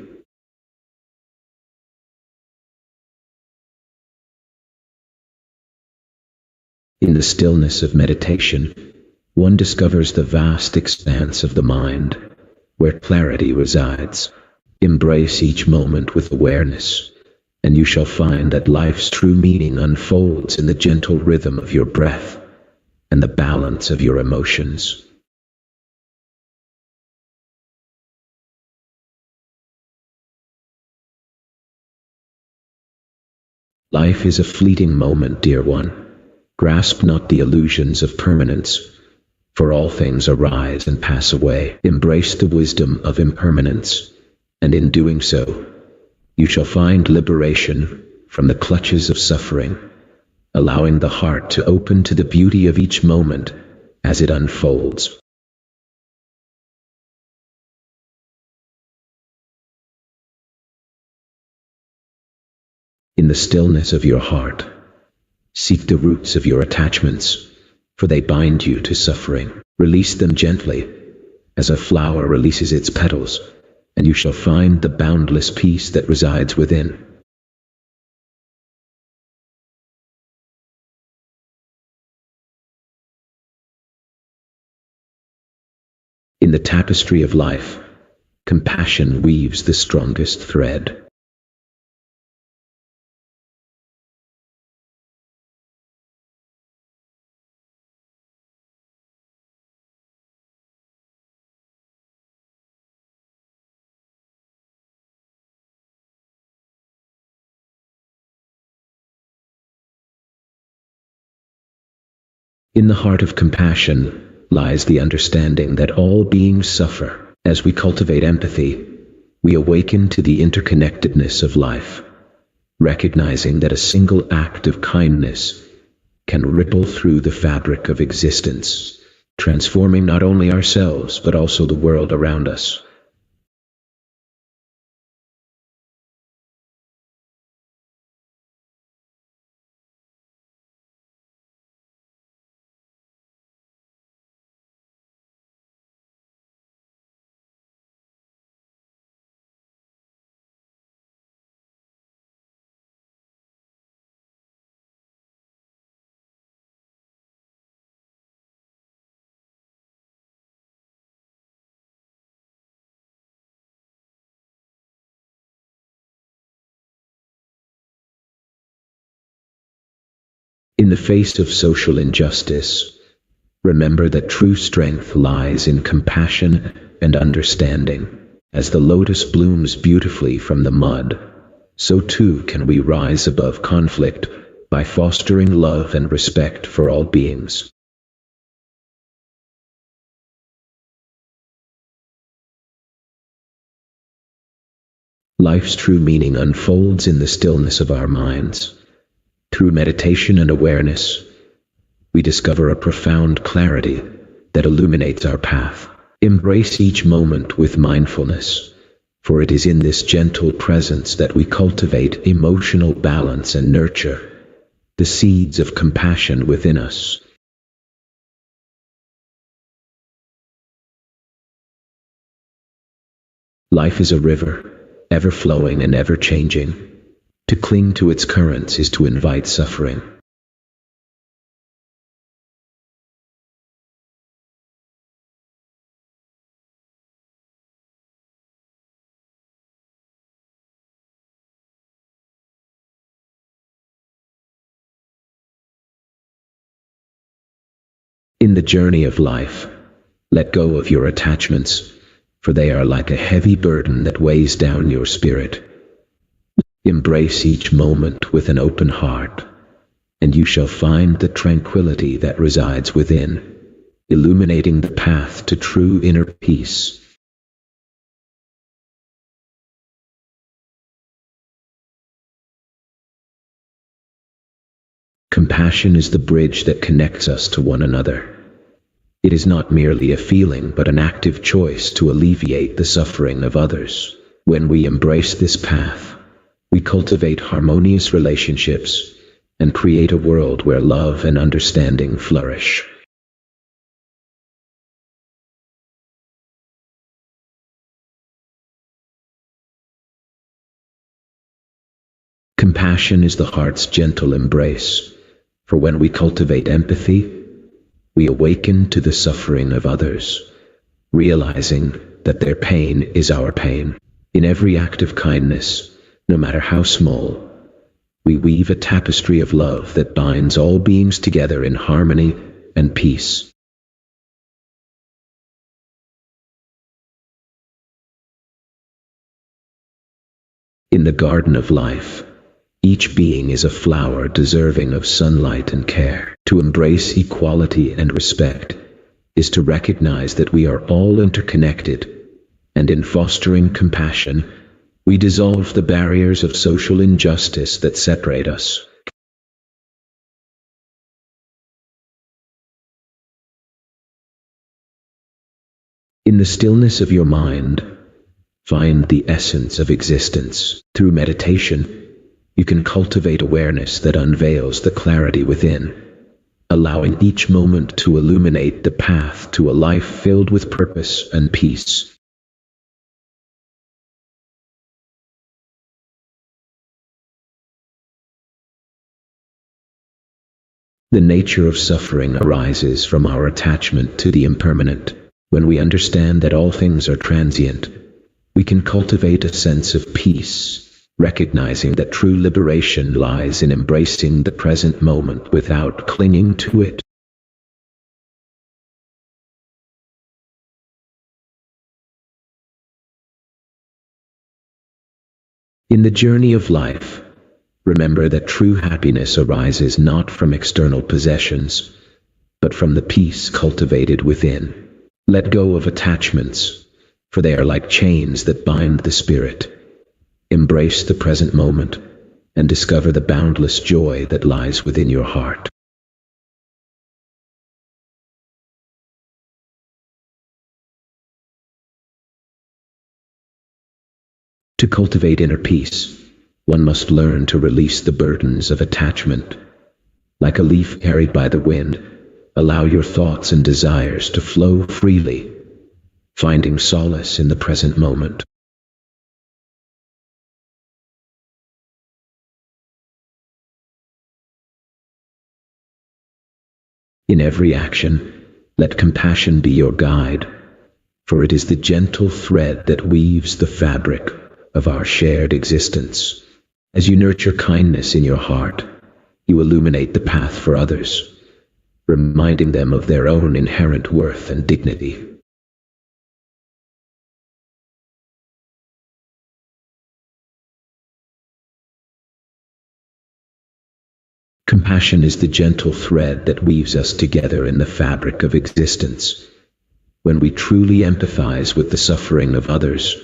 In the stillness of meditation, one discovers the vast expanse of the mind, where clarity resides. Embrace each moment with awareness, and you shall find that life's true meaning unfolds in the gentle rhythm of your breath and the balance of your emotions. Life is a fleeting moment, dear one. Grasp not the illusions of permanence, for all things arise and pass away. Embrace the wisdom of impermanence, and in doing so, you shall find liberation from the clutches of suffering, allowing the heart to open to the beauty of each moment as it unfolds. In the stillness of your heart, seek the roots of your attachments, for they bind you to suffering. Release them gently, as a flower releases its petals, and you shall find the boundless peace that resides within. In the tapestry of life, compassion weaves the strongest thread. In the heart of compassion lies the understanding that all beings suffer. As we cultivate empathy, we awaken to the interconnectedness of life, recognizing that a single act of kindness can ripple through the fabric of existence, transforming not only ourselves but also the world around us. In the face of social injustice, remember that true strength lies in compassion and understanding. As the lotus blooms beautifully from the mud, so too can we rise above conflict by fostering love and respect for all beings. Life's true meaning unfolds in the stillness of our minds. Through meditation and awareness, we discover a profound clarity that illuminates our path. Embrace each moment with mindfulness, for it is in this gentle presence that we cultivate emotional balance and nurture the seeds of compassion within us. Life is a river, ever flowing and ever changing. To cling to its currents is to invite suffering. In the journey of life, let go of your attachments, for they are like a heavy burden that weighs down your spirit. Embrace each moment with an open heart, and you shall find the tranquility that resides within, illuminating the path to true inner peace. Compassion is the bridge that connects us to one another. It is not merely a feeling, but an active choice to alleviate the suffering of others. When we embrace this path, we cultivate harmonious relationships and create a world where love and understanding flourish. Compassion is the heart's gentle embrace, for when we cultivate empathy, we awaken to the suffering of others, realizing that their pain is our pain. In every act of kindness, no matter how small, we weave a tapestry of love that binds all beings together in harmony and peace. In the garden of life, each being is a flower deserving of sunlight and care. To embrace equality and respect is to recognize that we are all interconnected, and in fostering compassion, we dissolve the barriers of social injustice that separate us. In the stillness of your mind, find the essence of existence. Through meditation, you can cultivate awareness that unveils the clarity within, allowing each moment to illuminate the path to a life filled with purpose and peace. The nature of suffering arises from our attachment to the impermanent. When we understand that all things are transient, we can cultivate a sense of peace, recognizing that true liberation lies in embracing the present moment without clinging to it. In the journey of life, remember that true happiness arises not from external possessions, but from the peace cultivated within. Let go of attachments, for they are like chains that bind the spirit. Embrace the present moment and discover the boundless joy that lies within your heart. To cultivate inner peace, one must learn to release the burdens of attachment. Like a leaf carried by the wind, allow your thoughts and desires to flow freely, finding solace in the present moment. In every action, let compassion be your guide, for it is the gentle thread that weaves the fabric of our shared existence. As you nurture kindness in your heart, you illuminate the path for others, reminding them of their own inherent worth and dignity. Compassion is the gentle thread that weaves us together in the fabric of existence. When we truly empathize with the suffering of others,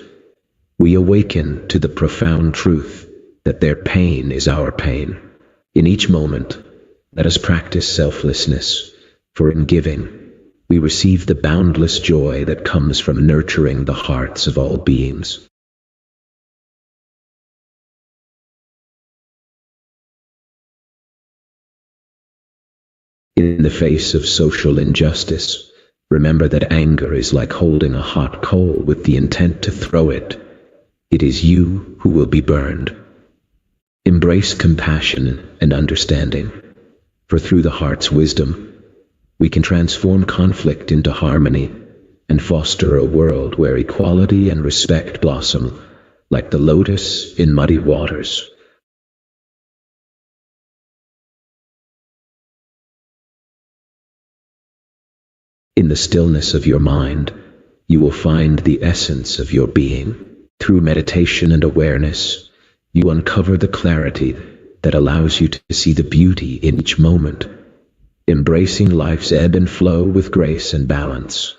we awaken to the profound truth that their pain is our pain. In each moment, let us practice selflessness, for in giving, we receive the boundless joy that comes from nurturing the hearts of all beings. In the face of social injustice, remember that anger is like holding a hot coal with the intent to throw it. It is you who will be burned. Embrace compassion and understanding, for through the heart's wisdom, we can transform conflict into harmony and foster a world where equality and respect blossom like the lotus in muddy waters. In the stillness of your mind, you will find the essence of your being. Through meditation and awareness, you uncover the clarity that allows you to see the beauty in each moment, embracing life's ebb and flow with grace and balance.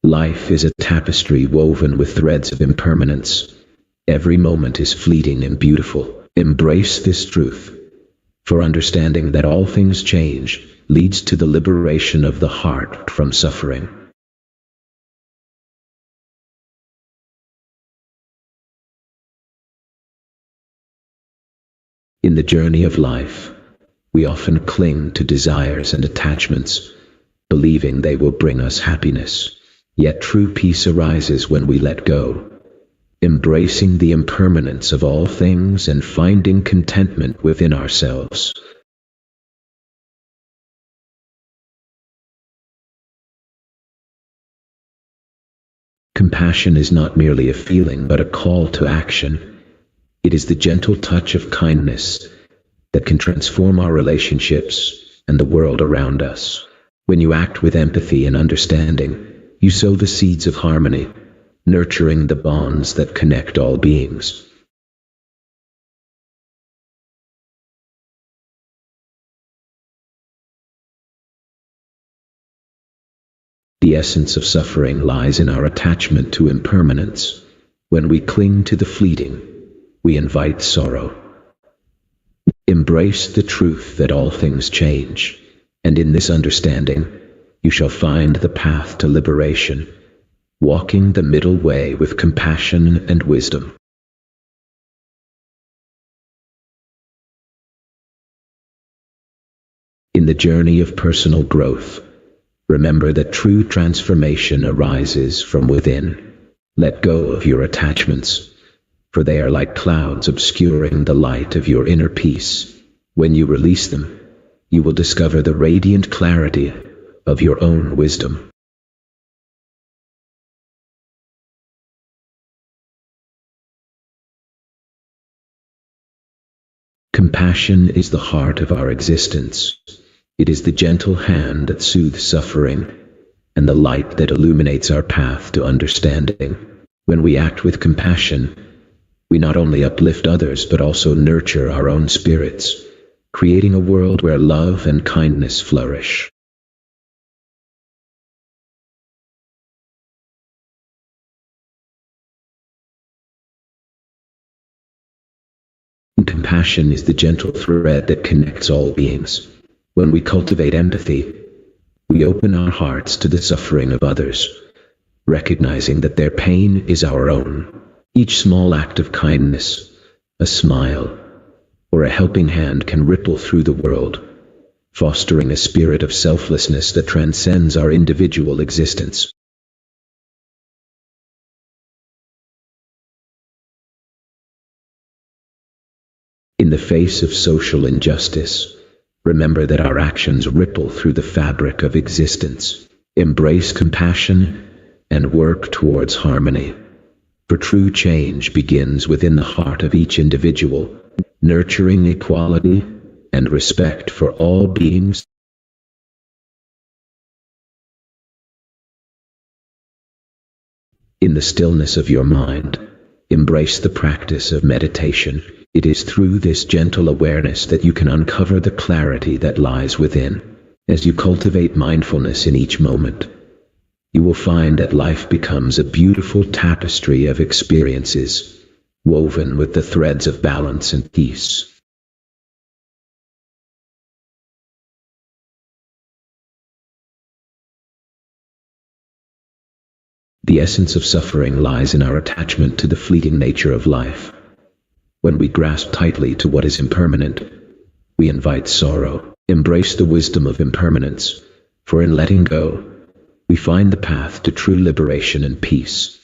Life is a tapestry woven with threads of impermanence. Every moment is fleeting and beautiful. Embrace this truth, for understanding that all things change leads to the liberation of the heart from suffering. In the journey of life, we often cling to desires and attachments, believing they will bring us happiness. Yet true peace arises when we let go, embracing the impermanence of all things and finding contentment within ourselves. Compassion is not merely a feeling, but a call to action. It is the gentle touch of kindness that can transform our relationships and the world around us. When you act with empathy and understanding, you sow the seeds of harmony, nurturing the bonds that connect all beings. The essence of suffering lies in our attachment to impermanence. When we cling to the fleeting, we invite sorrow. Embrace the truth that all things change, and in this understanding, you shall find the path to liberation, walking the middle way with compassion and wisdom. In the journey of personal growth, remember that true transformation arises from within. Let go of your attachments, for they are like clouds obscuring the light of your inner peace. When you release them, you will discover the radiant clarity of your own wisdom. Compassion is the heart of our existence. It is the gentle hand that soothes suffering and the light that illuminates our path to understanding. When we act with compassion, we not only uplift others but also nurture our own spirits, creating a world where love and kindness flourish. Compassion is the gentle thread that connects all beings. When we cultivate empathy, we open our hearts to the suffering of others, recognizing that their pain is our own. Each small act of kindness, a smile, or a helping hand can ripple through the world, fostering a spirit of selflessness that transcends our individual existence. In the face of social injustice, remember that our actions ripple through the fabric of existence. Embrace compassion and work towards harmony, for true change begins within the heart of each individual, nurturing equality and respect for all beings. In the stillness of your mind, embrace the practice of meditation. It is through this gentle awareness that you can uncover the clarity that lies within. As you cultivate mindfulness in each moment, you will find that life becomes a beautiful tapestry of experiences, woven with the threads of balance and peace. The essence of suffering lies in our attachment to the fleeting nature of life. When we grasp tightly to what is impermanent, we invite sorrow. Embrace the wisdom of impermanence, For in letting go, we find the path to true liberation and peace.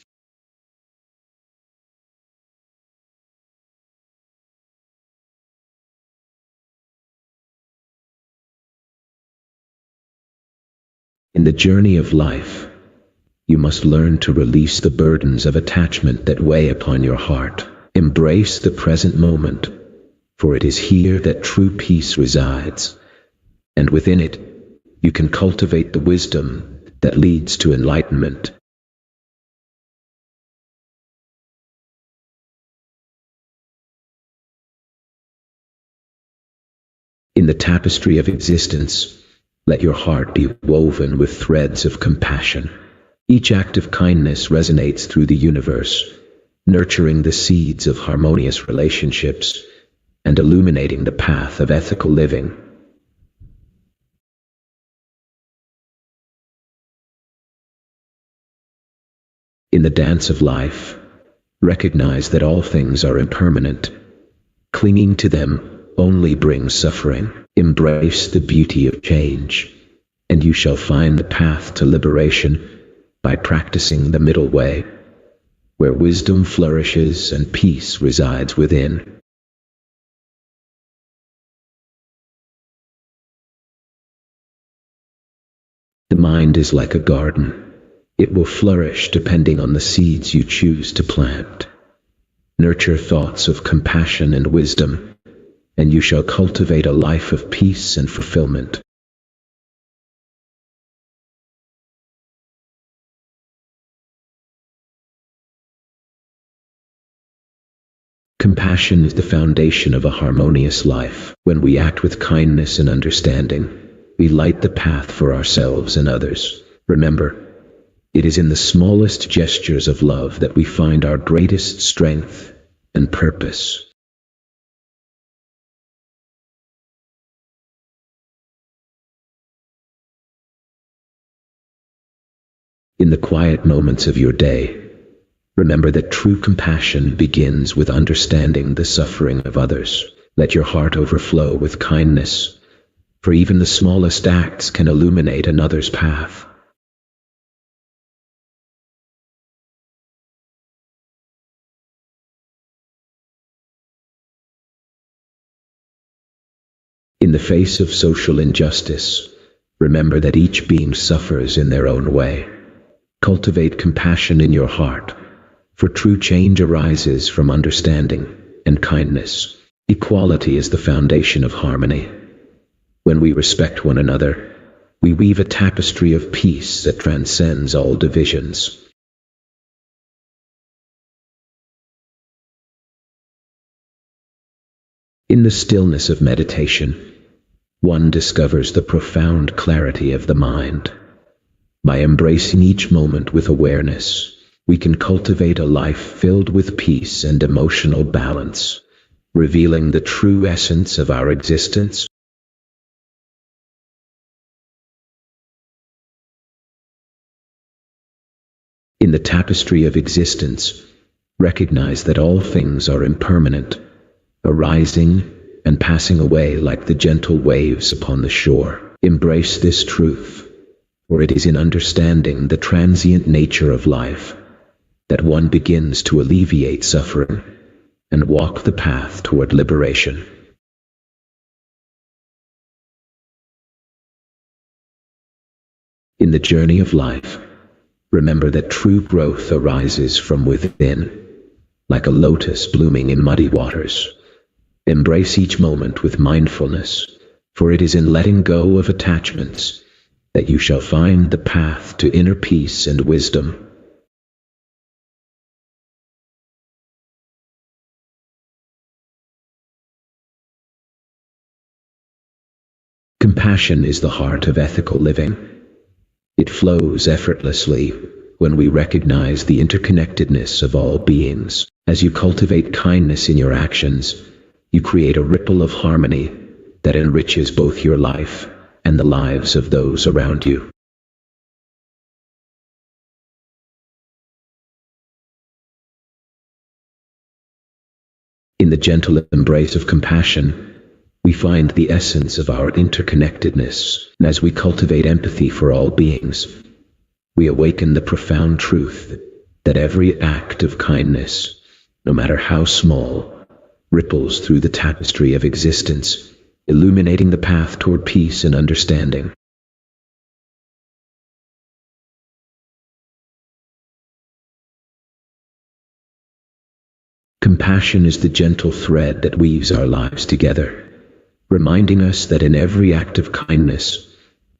In the journey of life, you must learn to release the burdens of attachment that weigh upon your heart. Embrace the present moment, for it is here that true peace resides, and within it, you can cultivate the wisdom that leads to enlightenment. In the tapestry of existence, let your heart be woven with threads of compassion. Each act of kindness resonates through the universe, nurturing the seeds of harmonious relationships and illuminating the path of ethical living. In the dance of life, recognize that all things are impermanent. Clinging to them only brings suffering. Embrace the beauty of change, and you shall find the path to liberation by practicing the middle way, where wisdom flourishes and peace resides within. The mind is like a garden. It will flourish depending on the seeds you choose to plant. Nurture thoughts of compassion and wisdom, and you shall cultivate a life of peace and fulfillment. Compassion is the foundation of a harmonious life. When we act with kindness and understanding, we light the path for ourselves and others. Remember, it is in the smallest gestures of love that we find our greatest strength and purpose. In the quiet moments of your day, remember that true compassion begins with understanding the suffering of others. Let your heart overflow with kindness, for even the smallest acts can illuminate another's path. In the face of social injustice, remember that each being suffers in their own way. Cultivate compassion in your heart, for true change arises from understanding and kindness. Equality is the foundation of harmony. When we respect one another, we weave a tapestry of peace that transcends all divisions. In the stillness of meditation, one discovers the profound clarity of the mind. By embracing each moment with awareness, we can cultivate a life filled with peace and emotional balance, revealing the true essence of our existence. In the tapestry of existence, recognize that all things are impermanent, arising and passing away like the gentle waves upon the shore. Embrace this truth, for it is in understanding the transient nature of life that one begins to alleviate suffering and walk the path toward liberation. In the journey of life, remember that true growth arises from within, like a lotus blooming in muddy waters. Embrace each moment with mindfulness, for it is in letting go of attachments that you shall find the path to inner peace and wisdom. Compassion is the heart of ethical living. It flows effortlessly when we recognize the interconnectedness of all beings. As you cultivate kindness in your actions, you create a ripple of harmony that enriches both your life and the lives of those around you. In the gentle embrace of compassion, we find the essence of our interconnectedness. And as we cultivate empathy for all beings, we awaken the profound truth that every act of kindness, no matter how small, ripples through the tapestry of existence, illuminating the path toward peace and understanding. Compassion is the gentle thread that weaves our lives together, reminding us that in every act of kindness,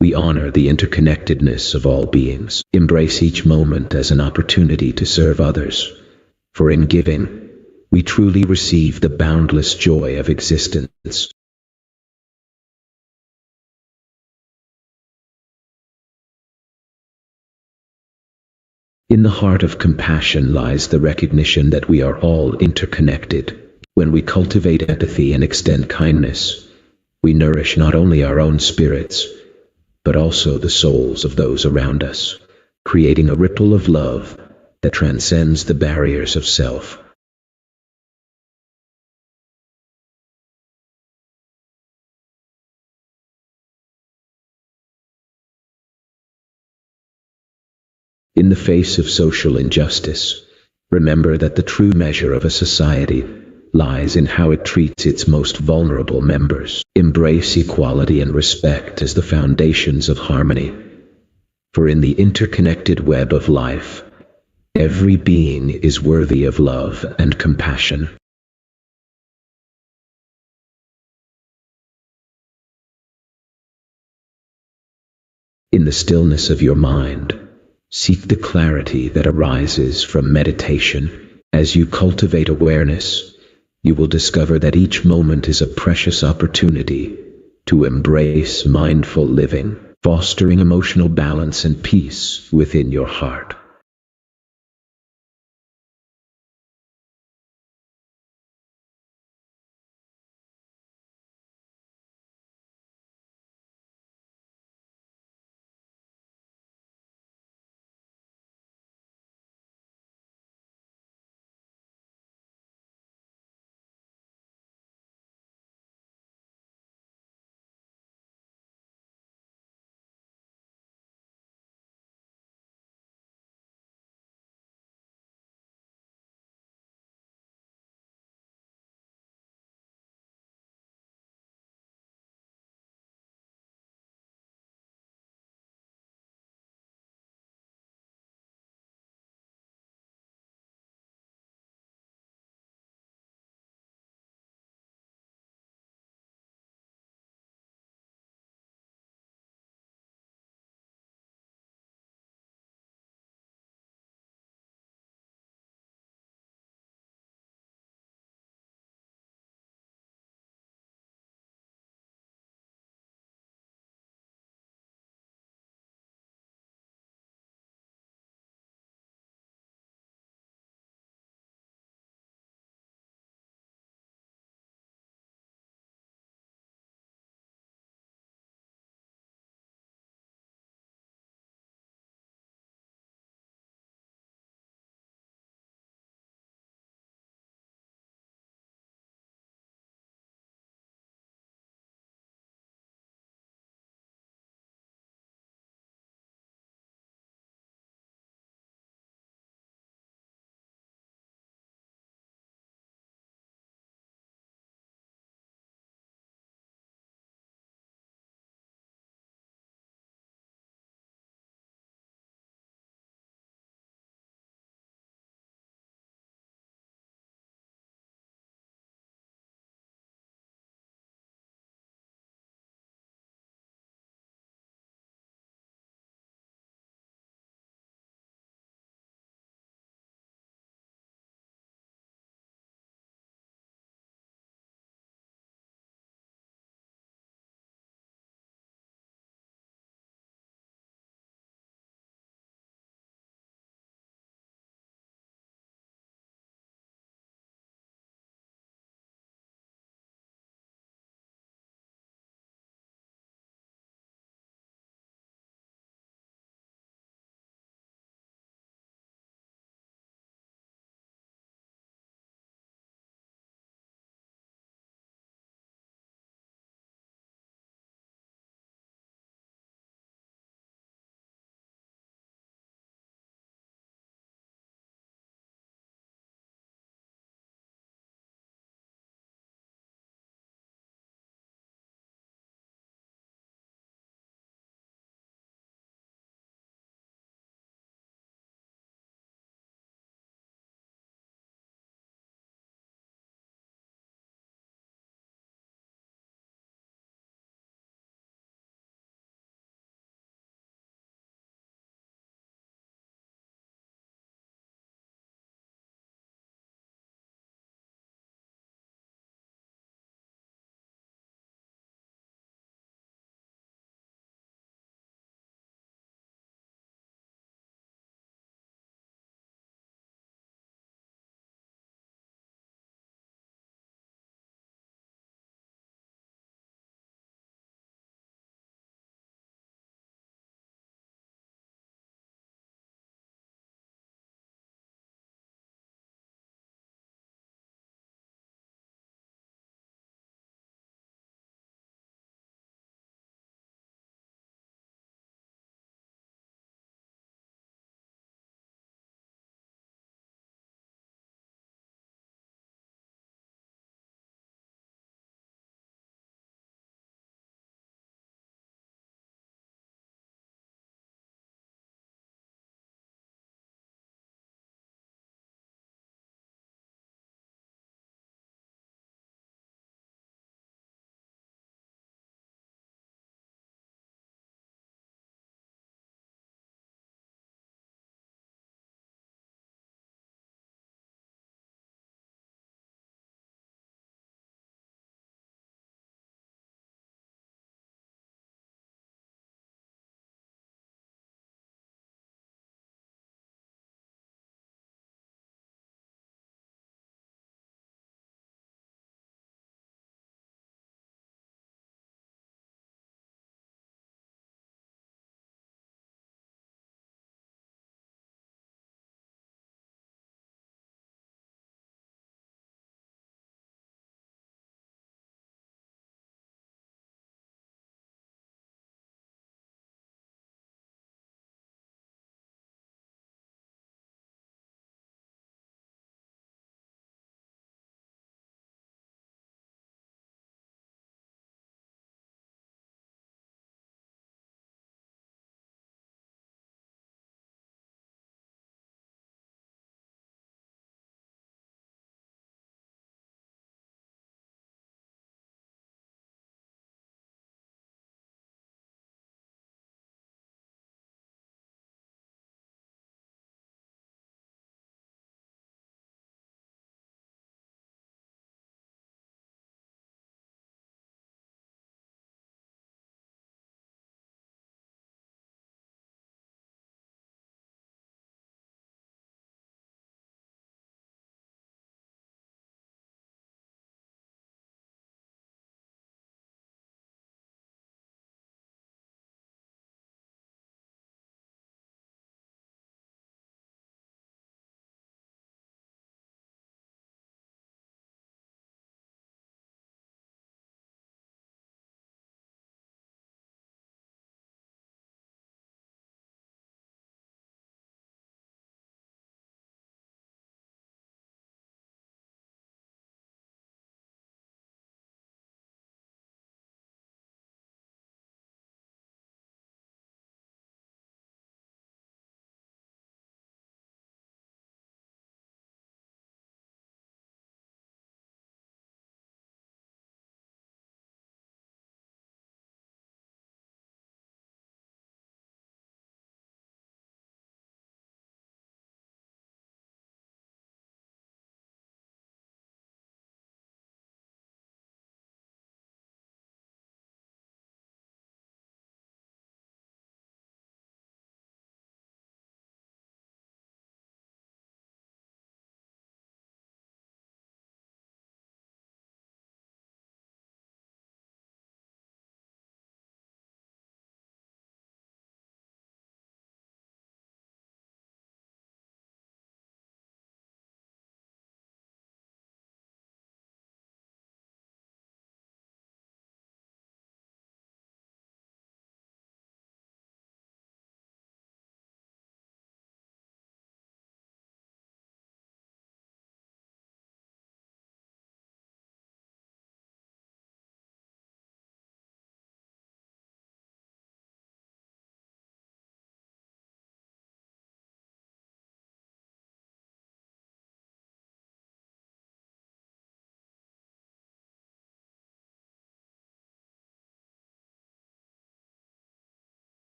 we honor the interconnectedness of all beings. Embrace each moment as an opportunity to serve others, for in giving, we truly receive the boundless joy of existence. In the heart of compassion lies the recognition that we are all interconnected. When we cultivate empathy and extend kindness, we nourish not only our own spirits, but also the souls of those around us, creating a ripple of love that transcends the barriers of self. In the face of social injustice, remember that the true measure of a society lies in how it treats its most vulnerable members. Embrace equality and respect as the foundations of harmony, for in the interconnected web of life, every being is worthy of love and compassion. In the stillness of your mind, seek the clarity that arises from meditation. As you cultivate awareness, you will discover that each moment is a precious opportunity to embrace mindful living, fostering emotional balance and peace within your heart.